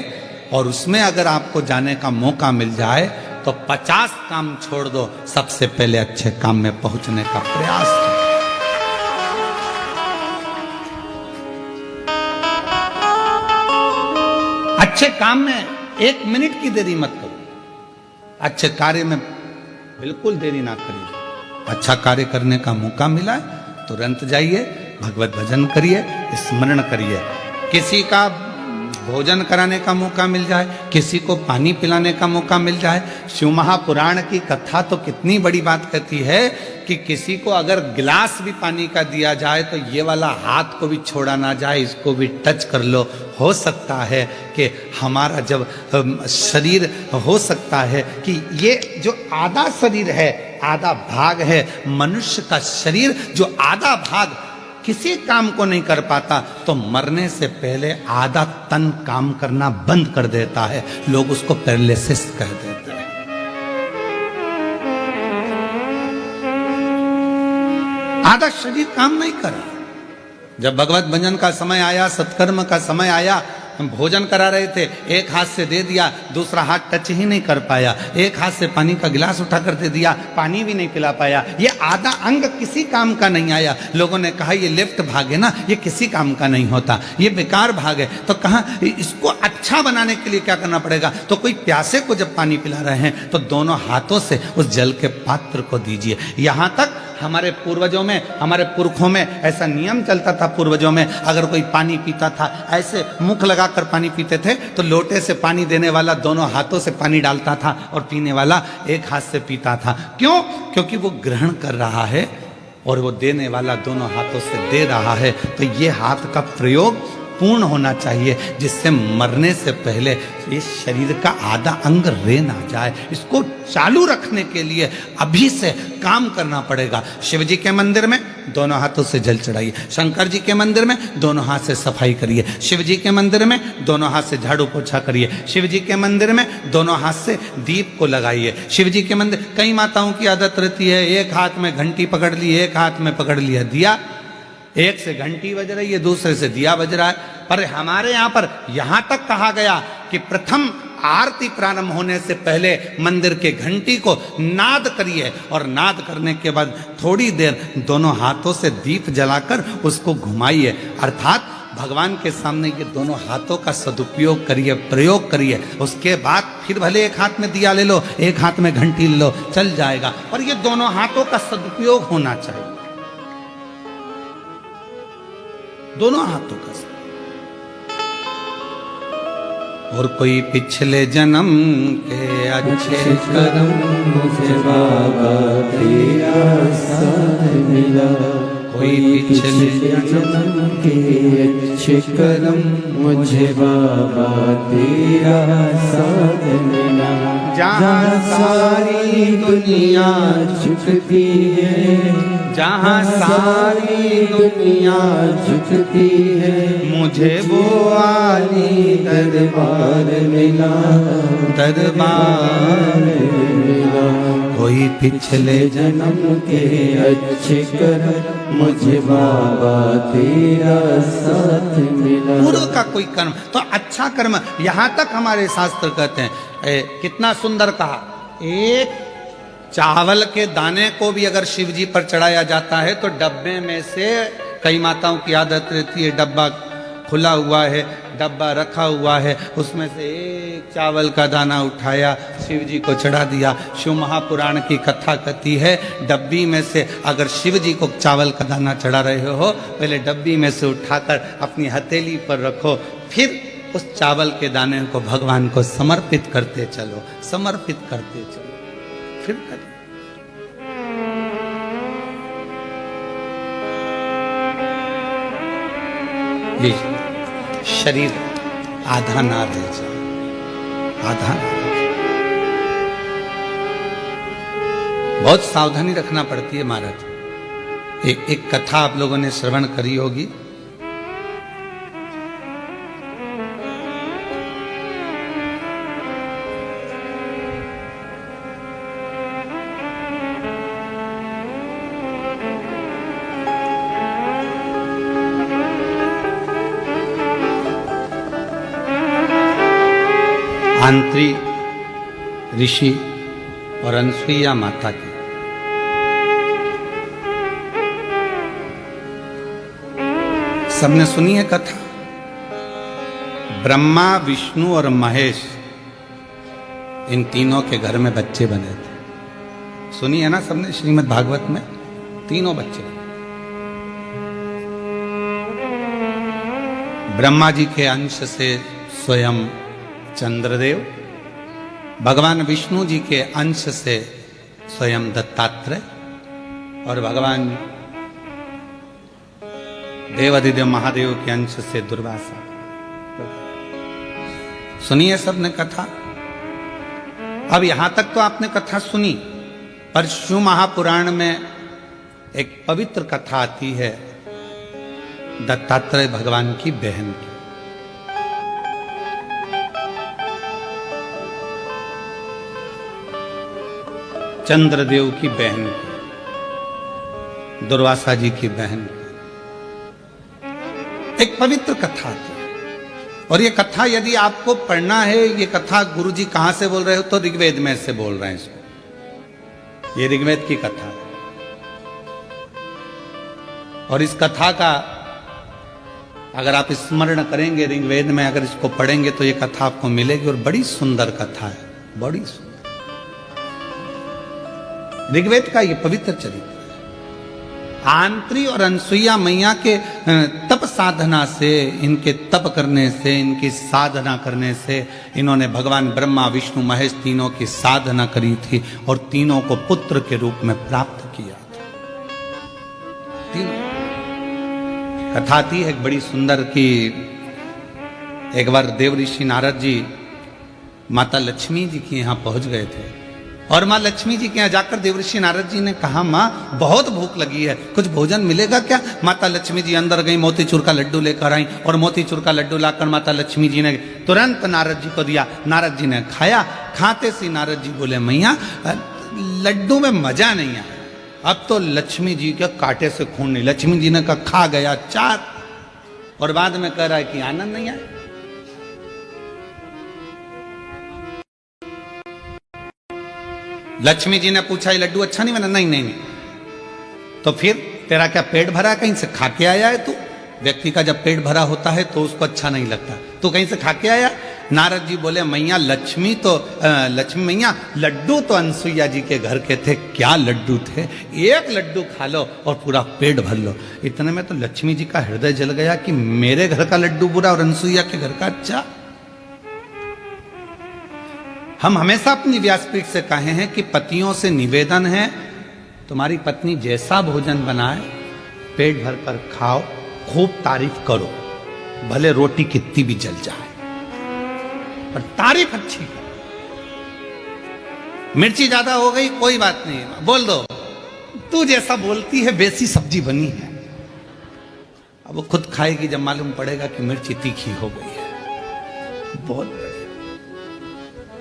और उसमें अगर आपको जाने का मौका मिल जाए तो 50 काम छोड़ दो, सबसे पहले अच्छे काम में पहुंचने का प्रयास करो। अच्छे काम में 1 मिनट की देरी मत करो। अच्छे कार्य में बिल्कुल देरी ना करिए। अच्छा कार्य करने का मौका मिला है तुरंत जाइए, भगवत भजन करिए, स्मरण करिए। किसी का भोजन कराने का मौका मिल जाए, किसी को पानी पिलाने का मौका मिल जाए। शिव महापुराण की कथा तो कितनी बड़ी बात कहती है कि किसी को अगर गिलास भी पानी का दिया जाए तो ये वाला हाथ को भी छोड़ा ना जाए, इसको भी टच कर लो। हो सकता है कि हमारा जब शरीर, हो सकता है कि ये जो आधा शरीर है, आधा भाग है मनुष्य का शरीर, जो आधा भाग किसी काम को नहीं कर पाता तो मरने से पहले आधा तन काम करना बंद कर देता है। लोग उसको पैरालिसिस कह देते हैं। आधा शरीर काम नहीं करा। जब भगवत भजन का समय आया, सत्कर्म का समय आया, हम भोजन करा रहे थे, एक हाथ से दे दिया, दूसरा हाथ टच ही नहीं कर पाया। एक हाथ से पानी का गिलास उठा कर दे दिया, पानी भी नहीं पिला पाया। ये आधा अंग किसी काम का नहीं आया। लोगों ने कहा ये लेफ्ट भाग है ना, ये किसी काम का नहीं होता, ये बेकार भाग है। तो कहा इसको अच्छा बनाने के लिए क्या करना पड़ेगा? तो कोई प्यासे को जब पानी पिला रहे हैं तो दोनों हाथों से उस जल के पात्र को दीजिए। यहां तक हमारे पूर्वजों में, हमारे पुरखों में ऐसा नियम चलता था। पूर्वजों में अगर कोई पानी पीता था, ऐसे मुख लगाकर पानी पीते थे तो लोटे से पानी देने वाला दोनों हाथों से पानी डालता था और पीने वाला एक हाथ से पीता था। क्यों? क्योंकि वो ग्रहण कर रहा है और वो देने वाला दोनों हाथों से दे रहा है। तो ये हाथ का प्रयोग पूर्ण होना चाहिए, जिससे मरने से पहले इस शरीर का आधा अंग रह ना जाए। इसको चालू रखने के लिए अभी से काम करना पड़ेगा। शिव जी के मंदिर में दोनों हाथों से जल चढ़ाइए, शंकर जी के मंदिर में दोनों हाथ से सफाई करिए, शिव जी के मंदिर में दोनों हाथ से झाड़ू पोछा करिए, शिव जी के मंदिर में दोनों हाथ से दीप को लगाइए। शिव जी के मंदिर, कई माताओं की आदत रहती है एक हाथ में घंटी पकड़ ली, एक हाथ में पकड़ लिया दिया, एक से घंटी बज रही है, दूसरे से दिया बज रहा है। पर हमारे यहाँ पर यहां तक कहा गया कि प्रथम आरती प्रारंभ होने से पहले मंदिर के घंटी को नाद करिए और नाद करने के बाद थोड़ी देर दोनों हाथों से दीप जलाकर उसको घुमाइए। अर्थात भगवान के सामने ये दोनों हाथों का सदुपयोग करिए, प्रयोग करिए। उसके बाद फिर भले एक हाथ में दिया ले लो, एक हाथ में घंटी ले लो, चल जाएगा, पर ये दोनों हाथों का सदुपयोग होना चाहिए, दोनों हाथों का। और कोई पिछले जन्म के अच्छे कर्म मुझे बाबा तेरा साथ मिला, कोई पिछले जन्म के अच्छे कर्म मुझे बाबा तेरा साथ मिला। जहाँ सारी दुनिया झुकती है, जहाँ सारी दुनिया झुकती है, मुझे वो आली दरबार मिला, दरबार मिला। कोई पिछले जन्म के अच्छे कर्म मुझे बाबा तेरा साथ मिला। पूर्व का कोई कर्म तो अच्छा कर्म, यहाँ तक हमारे शास्त्र कहते हैं, कितना सुंदर कहा, एक चावल के दाने को भी अगर शिव जी पर चढ़ाया जाता है तो डब्बे में से, कई माताओं की आदत रहती है डब्बा खुला हुआ है, डब्बा रखा हुआ है, उसमें से एक चावल का दाना उठाया, शिव जी को चढ़ा दिया। शिव महापुराण की कथा कहती है, डब्बी में से अगर शिव जी को चावल का दाना चढ़ा रहे हो, पहले डब्बी में से उठाकर अपनी हथेली पर रखो, फिर उस चावल के दाने को भगवान को समर्पित करते चलो, समर्पित करते चलो, फिर करें। ये शरीर आधा ना रह जाए, आधा ना रह जाए। बहुत सावधानी रखना पड़ती है महाराज। एक कथा आप लोगों ने श्रवण करी होगी, आंत्री ऋषि और अनसुईया माता की। सबने सुनी है कथा। ब्रह्मा, विष्णु और महेश, इन तीनों के घर में बच्चे बने थे। सुनी है ना सबने, श्रीमद् भागवत में तीनों बच्चे बने। ब्रह्मा जी के अंश से स्वयं चंद्रदेव, भगवान विष्णु जी के अंश से स्वयं दत्तात्रेय, और भगवान देवाधिदेव महादेव के अंश से दुर्वासा। सुनिए सबने कथा। अब यहां तक तो आपने कथा सुनी, पर शिव महापुराण में एक पवित्र कथा आती है दत्तात्रेय भगवान की बहन की। चंद्रदेव की बहन की, दुर्वासा जी की बहन की, एक पवित्र कथा थी। और ये कथा यदि आपको पढ़ना है, ये कथा गुरु जी कहां से बोल रहे हो, तो ऋग्वेद में से बोल रहे हैं इसको। ये ऋग्वेद की कथा है। और इस कथा का अगर आप स्मरण करेंगे ऋग्वेद में, अगर इसको पढ़ेंगे तो ये कथा आपको मिलेगी, और बड़ी सुंदर कथा है, बड़ी सुंदर। ऋग्वेद का ये पवित्र चरित्र है। आंत्री और अनसुईया मैया के तप साधना से, इनके तप करने से, इनकी साधना करने से, इन्होंने भगवान ब्रह्मा, विष्णु, महेश तीनों की साधना करी थी और तीनों को पुत्र के रूप में प्राप्त किया था। तीनों कथा थी एक बड़ी सुंदर की। एक बार देव ऋषि नारद जी माता लक्ष्मी जी के यहाँ पहुंच गए थे, और माँ लक्ष्मी जी के यहाँ जाकर देवऋषि नारद जी ने कहा, माँ बहुत भूख लगी है, कुछ भोजन मिलेगा क्या? माता लक्ष्मी जी अंदर गई, मोतीचूर का लड्डू लेकर आई, और मोतीचूर का लड्डू लाकर माता लक्ष्मी जी ने तुरंत नारद जी को दिया। नारद जी ने खाया। खाते से नारद जी बोले, मैया लड्डू में मजा नहीं आया, अब तो लक्ष्मी जी के कांटे से खून नहीं। लक्ष्मी जी ने कहा, खा गया 4, और बाद में कह रहा है कि आनंद नहीं आया। लक्ष्मी जी ने पूछा, ये लड्डू अच्छा नहीं बना? नहीं नहीं नहीं। तो फिर तेरा क्या पेट भरा, कहीं से खा के आया है तू? व्यक्ति का जब पेट भरा होता है तो उसको अच्छा नहीं लगता। तो कहीं से खा के आया? नारद जी बोले मैया लक्ष्मी मैया लड्डू तो अनसुईया जी के घर के थे, क्या लड्डू थे, एक लड्डू खा लो और पूरा पेट भर लो। इतने में तो लक्ष्मी जी का हृदय जल गया कि मेरे घर का लड्डू बुरा और अनसुईया के घर का अच्छा। हम हमेशा अपनी व्यासपीठ से कहे हैं कि पतियों से निवेदन है, तुम्हारी पत्नी जैसा भोजन बनाए पेट भर कर खाओ, खूब तारीफ करो, भले रोटी कितनी भी जल जाए पर तारीफ अच्छी करो। मिर्ची ज्यादा हो गई कोई बात नहीं, बोल दो तू जैसा बोलती है वैसी सब्जी बनी है। अब वो खुद खाएगी जब मालूम पड़ेगा कि मिर्ची तीखी हो गई है। बहुत बढ़िया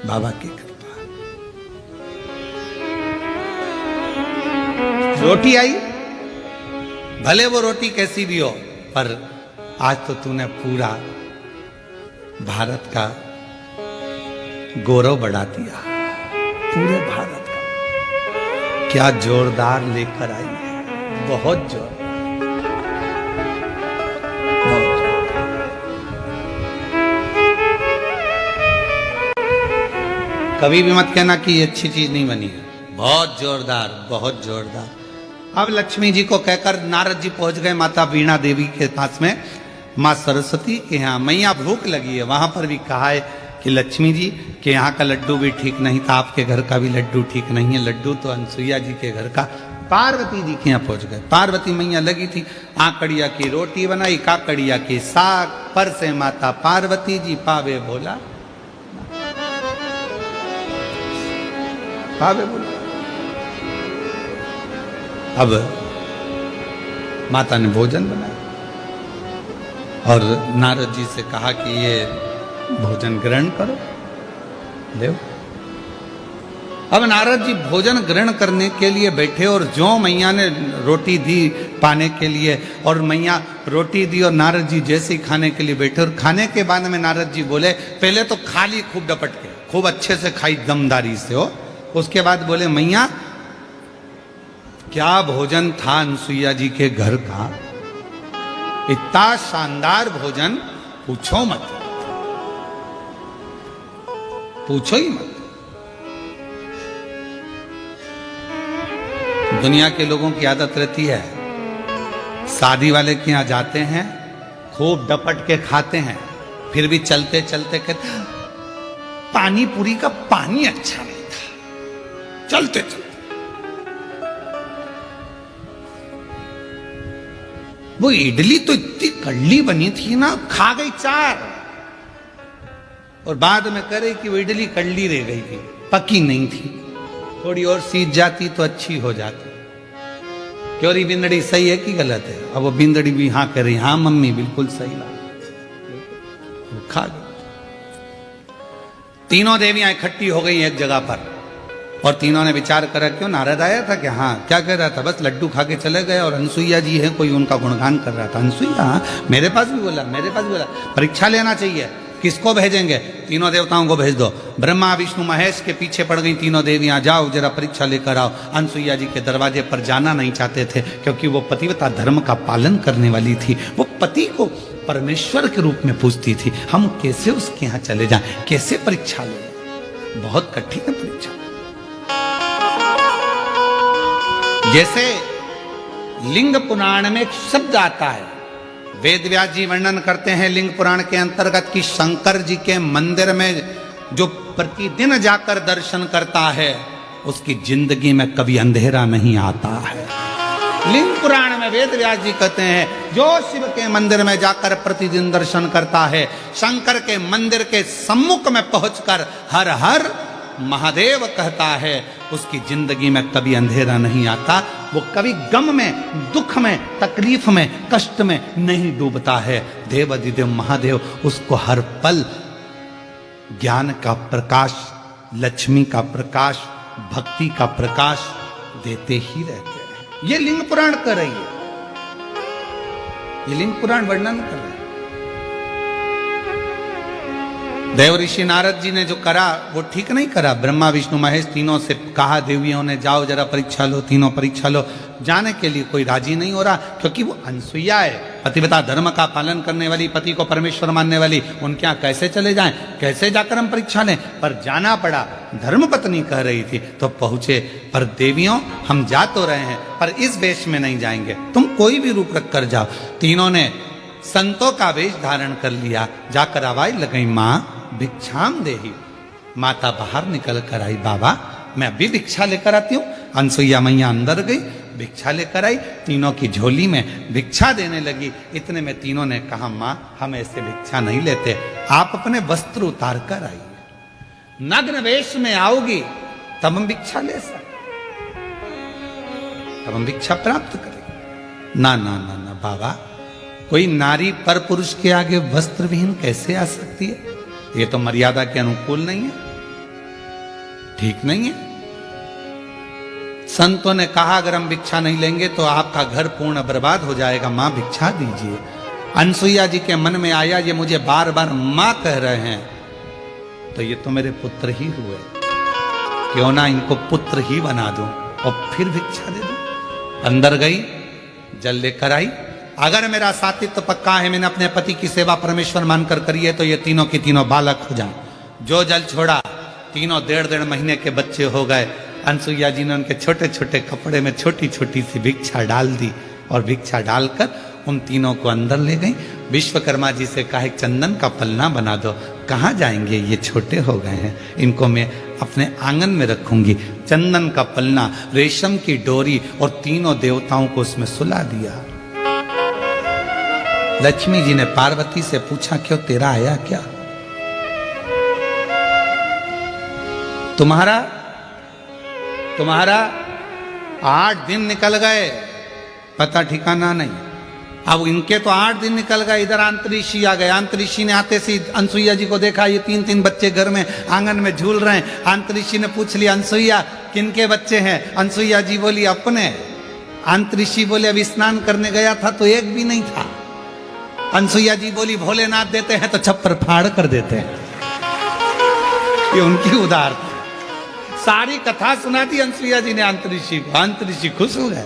बाबा की कृपा। रोटी आई, भले वो रोटी कैसी भी हो, पर आज तो तूने पूरा भारत का गौरव बढ़ा दिया, पूरे भारत का। क्या जोरदार लेकर आई है, बहुत जोर, बहुत जोर। कभी भी मत कहना कि ये अच्छी चीज नहीं बनी है, बहुत जोरदार, बहुत जोरदार। अब लक्ष्मी जी को कहकर नारद जी पहुंच गए माता वीणा देवी के पास में, माँ सरस्वती के यहाँ। मैया भूख लगी है, वहां पर भी कहा है कि लक्ष्मी जी के यहाँ का लड्डू भी ठीक नहीं था, आपके घर का भी लड्डू ठीक नहीं है, लड्डू तो अनसुईया जी के घर का। पार्वती जी के यहाँ पहुंच गए। पार्वती मैया लगी थी, आकड़िया की रोटी बनाई, काकड़िया की साग, पर से माता पार्वती जी पावे भोला, पावे भोला। अब माता ने भोजन बनाया और नारद जी से कहा कि ये भोजन ग्रहण करो, ले। अब नारद जी भोजन ग्रहण करने के लिए बैठे और जो मैया ने रोटी दी पाने के लिए, और मैया रोटी दी और नारद जी जैसे ही खाने के लिए बैठे, और खाने के बाद में नारद जी बोले, पहले तो खा ली खूब डपट के, खूब अच्छे से खाई दमदारी से हो। उसके बाद बोले मैया क्या भोजन था अनसुईया जी के घर का, इतना शानदार भोजन पूछो मत, पूछो ही मत। दुनिया के लोगों की आदत रहती है, शादी वाले के यहां जाते हैं, खूब डपट के खाते हैं, फिर भी चलते चलते कहते पानी पूरी का पानी अच्छा नहीं था, चलते चलते। वो इडली तो इतनी कड़ली बनी थी ना, खा गई 4, और बाद में करे कि वो इडली कड़ली रह गई थी, पकी नहीं थी, थोड़ी और सीज जाती तो अच्छी हो जाती। क्यों री बिंदड़ी सही है कि गलत है? अब वो बिंदड़ी भी हाँ कह रही, हाँ मम्मी बिल्कुल सही बात। खा गई। तीनों देवियां इकट्ठी हो गई एक जगह पर, और तीनों ने विचार करा, क्यों नारद आया था क्या? हाँ। क्या कह रहा था? बस लड्डू खा के चले गए, और अनसुईया जी है, कोई उनका गुणगान कर रहा था। अनसुईया? हाँ, मेरे पास भी बोला, मेरे पास भी बोला, परीक्षा लेना चाहिए। किसको भेजेंगे? तीनों देवताओं को भेज दो। ब्रह्मा विष्णु महेश के पीछे पड़ गई तीनों देवियां, जाओ जरा परीक्षा लेकर आओ। अनसुईया जी के दरवाजे पर जाना नहीं चाहते थे, क्योंकि वो पतिव्रता धर्म का पालन करने वाली थी। वो पति को परमेश्वर के रूप में पूजती थी। हम कैसे उसके यहाँ चले जाएं, कैसे परीक्षा लें? बहुत कठिन है परीक्षा। जैसे लिंग पुराण में एक शब्द आता है, वेद व्यास जी वर्णन करते हैं लिंग पुराण के अंतर्गत कि शंकर जी के मंदिर में जो प्रतिदिन जाकर दर्शन करता है उसकी जिंदगी में कभी अंधेरा नहीं आता है। लिंग पुराण में वेद व्यास जी कहते हैं, जो शिव के मंदिर में जाकर प्रतिदिन दर्शन करता है, शंकर के मंदिर के सम्मुख में पहुंचकर हर हर महादेव कहता है, उसकी जिंदगी में कभी अंधेरा नहीं आता। वो कभी गम में, दुख में, तकलीफ में, कष्ट में नहीं डूबता है। देवाधिदेव महादेव उसको हर पल ज्ञान का प्रकाश, लक्ष्मी का प्रकाश, भक्ति का प्रकाश देते ही रहते हैं। ये लिंग पुराण कर रही है, ये लिंग पुराण वर्णन कर रहे हैं। देव ऋषि नारद जी ने जो करा वो ठीक नहीं करा। ब्रह्मा विष्णु महेश तीनों से कहा, देवियों ने जाओ जरा परीक्षा लो, तीनों परीक्षा लो। जाने के लिए कोई राजी नहीं हो रहा, क्योंकि वो अनसुईया है, पतिव्रता धर्म का पालन करने वाली, पति को परमेश्वर मानने वाली। उनके यहाँ कैसे चले जाएं, कैसे जाकर हम परीक्षा लें? पर जाना पड़ा। धर्म पत्नी कह रही थी तो पहुंचे। पर देवियों, हम जा तो रहे हैं पर इस वेश में नहीं जाएंगे, तुम कोई भी रूप रख कर जाओ। तीनों ने संतों का वेश धारण कर लिया। जाकर आवाज लगाई, माँ भिक्षाम देही। माता बाहर निकल कर आई, बाबा मैं अभी भिक्षा लेकर आती हूँ। अनसुईया मैया अंदर गई, भिक्षा लेकर आई, तीनों की झोली में भिक्षा देने लगी। इतने में तीनों ने कहा, माँ हम ऐसे भिक्षा नहीं लेते, आप अपने वस्त्र उतार कर आइए, नग्न वेश में आओगी तब हम भिक्षा ले सकते, तब हम भिक्षा प्राप्त करेंगे। ना ना ना ना बाबा, कोई नारी पर पुरुष के आगे वस्त्र विहीन कैसे आ सकती है? ये तो मर्यादा के अनुकूल नहीं है, ठीक नहीं है। संतों ने कहा अगर हम भिक्षा नहीं लेंगे तो आपका घर पूर्ण बर्बाद हो जाएगा, मां भिक्षा दीजिए। अनसुईया जी के मन में आया, ये मुझे बार बार मां कह रहे हैं तो ये तो मेरे पुत्र ही हुए, क्यों ना इनको पुत्र ही बना दूं और फिर भिक्षा दे दूं। अंदर गई, जल लेकर आई। अगर मेरा सातित्व पक्का है, मैंने अपने पति की सेवा परमेश्वर मानकर करी है, तो ये तीनों की तीनों बालक हो जाएं। जो जल छोड़ा, तीनों 1.5 महीने के बच्चे हो गए। अनसुईया जी ने उनके छोटे छोटे कपड़े में छोटी छोटी सी भिक्षा डाल दी और भिक्षा डालकर उन तीनों को अंदर ले गई। विश्वकर्मा जी से कहा, एक चंदन का पलना बना दो। कहाँ जाएंगे, ये छोटे हो गए हैं, इनको मैं अपने आंगन में रखूंगी। चंदन का पलना, रेशम की डोरी और तीनों देवताओं को उसमें सुला दिया। लक्ष्मी जी ने पार्वती से पूछा, क्यों तेरा आया क्या? तुम्हारा 8 दिन निकल गए, पता ठिकाना नहीं। अब इनके तो 8 दिन निकल गए, इधर अंतरिक्षी आ गए। अंतरिक्षी ने आते से अनसुईया जी को देखा, ये 3-3 बच्चे घर में आंगन में झूल रहे हैं। अंतरिक्षी ने पूछ लिया, अनसुईया किनके बच्चे हैं? अनसुईया जी बोली, अपने। अंतरिक्षी बोले, अब स्नान करने गया था तो एक भी नहीं था। अनसुईया जी बोली, भोलेनाथ देते हैं तो छप्पर फाड़ कर देते हैं। ये उनकी उदार सारी कथा सुना दी अनसुईया जी ने अंतरिक्षी को। अंतरिक्षी खुश हो गए,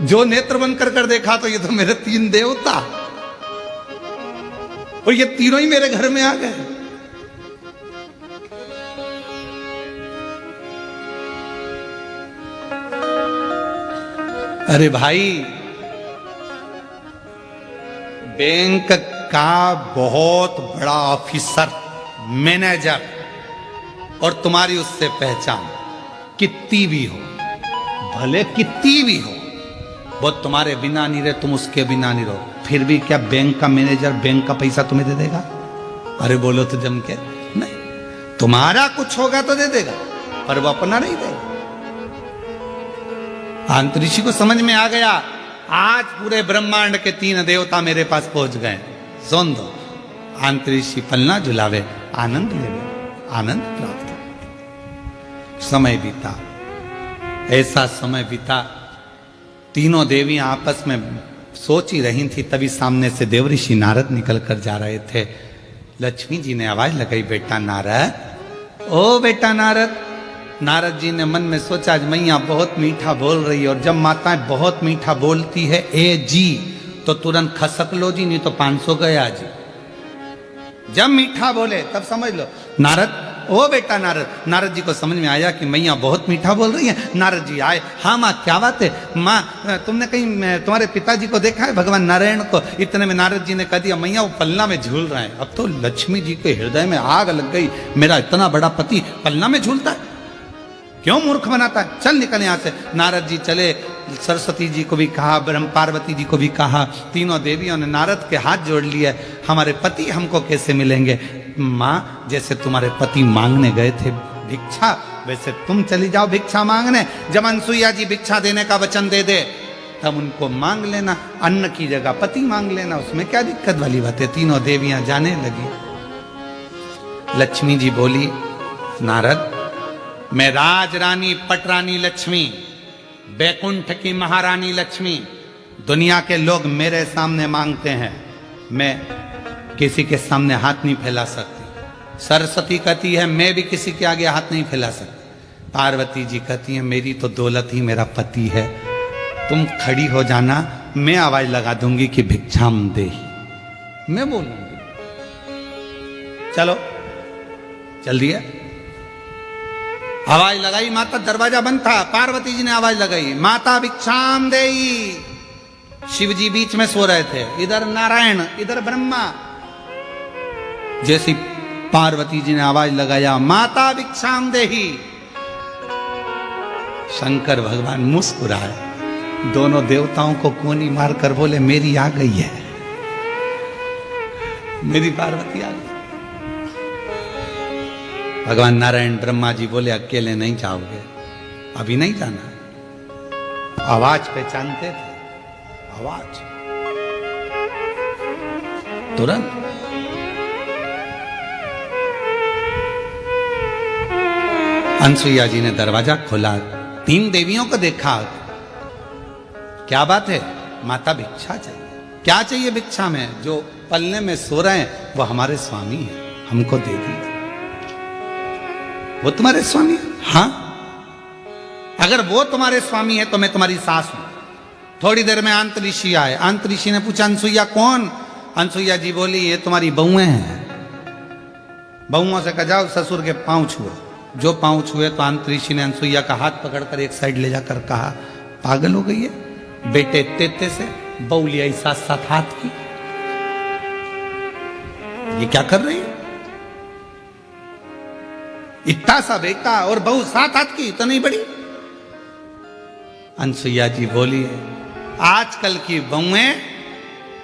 जो नेत्र बंद कर देखा तो ये तो मेरे 3 देवता और ये तीनों ही मेरे घर में आ गए। अरे भाई, बैंक का बहुत बड़ा ऑफिसर, मैनेजर, और तुम्हारी उससे पहचान कितनी भी हो, भले कितनी भी हो, वो तुम्हारे बिना नहीं रहे, तुम उसके बिना नहीं रहो, फिर भी क्या बैंक का मैनेजर बैंक का पैसा तुम्हें दे देगा? अरे बोलो तो जम के नहीं। तुम्हारा कुछ होगा तो दे देगा, पर वो अपना नहीं देगा। अंतरिक्षी को समझ में आ गया, आज पूरे ब्रह्मांड के 3 देवता मेरे पास पहुंच गए। सुन दो, अंतरिक्षी पलना झुलावे, आनंद लेवे, आनंद प्राप्त। समय बीता, ऐसा समय बीता, तीनों देवियां आपस में सोच ही रही थी, तभी सामने से देवऋषि नारद निकल कर जा रहे थे। लक्ष्मी जी ने आवाज लगाई, बेटा नारद, ओ बेटा नारद। नारद जी ने मन में सोचा, आज मैया बहुत मीठा बोल रही है, और जब माताएं बहुत मीठा बोलती है ए जी तो तुरंत खसक लो जी, नहीं तो 500 गया जी। जब मीठा बोले तब समझ लो। नारद, ओ बेटा नारद। नारद जी को समझ में आया कि मैया बहुत मीठा बोल रही है। नारद जी आए, हाँ माँ क्या बात है? माँ तुमने कहीं तुम्हारे पिताजी को देखा है, भगवान नारायण को? इतने में नारद जी ने कह दिया, मैया वो पलना में झूल रहे हैं। अब तो लक्ष्मी जी के हृदय में आग लग गई, मेरा इतना बड़ा पति पलना में झूलता है, क्यों मूर्ख बनाता है, चल निकल यहाँ से। नारद जी चले, सरस्वती जी को भी कहा, ब्रह्म पार्वती जी को भी कहा। तीनों देवियों ने नारद के हाथ जोड़ लिए, हमारे पति हमको कैसे मिलेंगे? माँ, जैसे तुम्हारे पति मांगने गए थे भिक्षा, वैसे तुम चली जाओ भिक्षा मांगने। जब अनसुईया जी भिक्षा देने का वचन दे दे तब उनको मांग लेना, अन्न की जगह पति मांग लेना, उसमें क्या दिक्कत वाली बात है। तीनों देवियां जाने लगी। लक्ष्मी जी बोली, नारद मैं राजरानी पटरानी लक्ष्मी, बैकुंठ की महारानी लक्ष्मी, दुनिया के लोग मेरे सामने मांगते हैं, मैं किसी के सामने हाथ नहीं फैला सकती। सरस्वती कहती है मैं भी किसी के आगे हाथ नहीं फैला सकती। पार्वती जी कहती है मेरी तो दौलत ही मेरा पति है, तुम खड़ी हो जाना, मैं आवाज लगा दूंगी कि भिक्षाम देहि, मैं बोलूंगी। चलो चल दिया, आवाज लगाई, माता दरवाजा बंद था, पार्वती जी ने आवाज लगाई माता भिक्षाम देहि। शिव जी बीच में सो रहे थे, इधर नारायण इधर ब्रह्मा। जैसी पार्वती जी ने आवाज लगाया माता भिक्षाम देहि, शंकर भगवान मुस्कुराए, दोनों देवताओं को कोनी मारकर बोले मेरी आ गई है, मेरी पार्वती आ गई। भगवान नारायण ब्रह्मा जी बोले अकेले नहीं जाओगे, अभी नहीं जाना। आवाज पहचानते थे, आवाज तुरंत। अनसुईया जी ने दरवाजा खोला, 3 देवियों को देखा। क्या बात है माता, भिक्षा चाहिए। क्या चाहिए भिक्षा में? जो पलने में सो रहे हैं वो हमारे स्वामी हैं, हमको दे दीजिए। वो तुम्हारे स्वामी है? हाँ, अगर वो तुम्हारे स्वामी है तो मैं तुम्हारी सास हूं। थोड़ी देर में अंत ऋषि आए। अंत ऋषि ने पूछा अनसुईया कौन? अनसुईया जी बोली ये तुम्हारी बहुएं हैं। बहुओं से कहा जाओ ससुर के पांव छुओ। जो पांव छुए तो अंत ऋषि ने अनसुईया का हाथ पकड़कर एक साइड ले जाकर कहा पागल हो गई है, बेटे तेते से बहू लिया साथ साथ हाथ की, ये क्या कर रही है? इतना सा बेटा और बहू साथ हाथ की तो नहीं बड़ी। अनसुईया जी बोली आजकल की बहुएं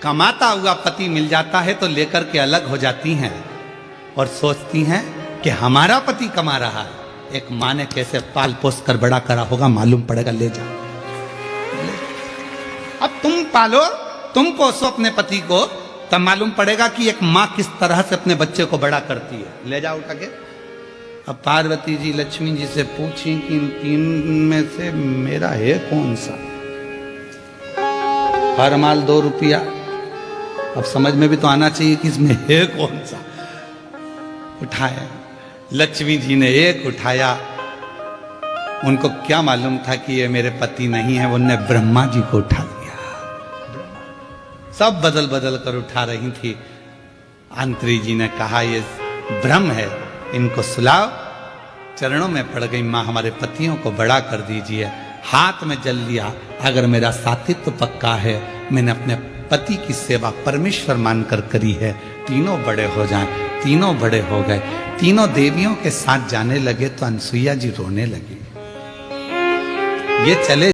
कमाता हुआ पति मिल जाता है तो लेकर के अलग हो जाती हैं और सोचती हैं कि हमारा पति कमा रहा है। एक माँ ने कैसे पाल पोस कर बड़ा करा होगा मालूम पड़ेगा, ले जाओ। अब तुम पालो, तुम पोसो अपने पति को, तब मालूम पड़ेगा कि एक माँ किस तरह से अपने बच्चे को बड़ा करती है। ले जाओ उठा के। अब पार्वती जी लक्ष्मी जी से पूछी कि इन 3 में से मेरा है कौन सा? हर माल 2 रुपया। अब समझ में भी तो आना चाहिए कि इसमें है कौन सा। उठाया, लक्ष्मी जी ने एक उठाया। उनको क्या मालूम था कि ये मेरे पति नहीं है, उन्होंने ब्रह्मा जी को उठा लिया। सब बदल बदल कर उठा रही थी। अंतरी जी ने कहा ये भ्रम है, इनको सुलाओ। चरणों में पड़ गई, माँ हमारे पतियों को बड़ा कर दीजिए। हाथ में जल लिया, अगर मेरा साथित्व पक्का है, मैंने अपने पति की सेवा परमेश्वर मानकर करी है, तीनों बड़े हो जाएं। तीनों बड़े हो गए। तीनों देवियों के साथ जाने लगे तो अनसुईया जी रोने लगी। ये चले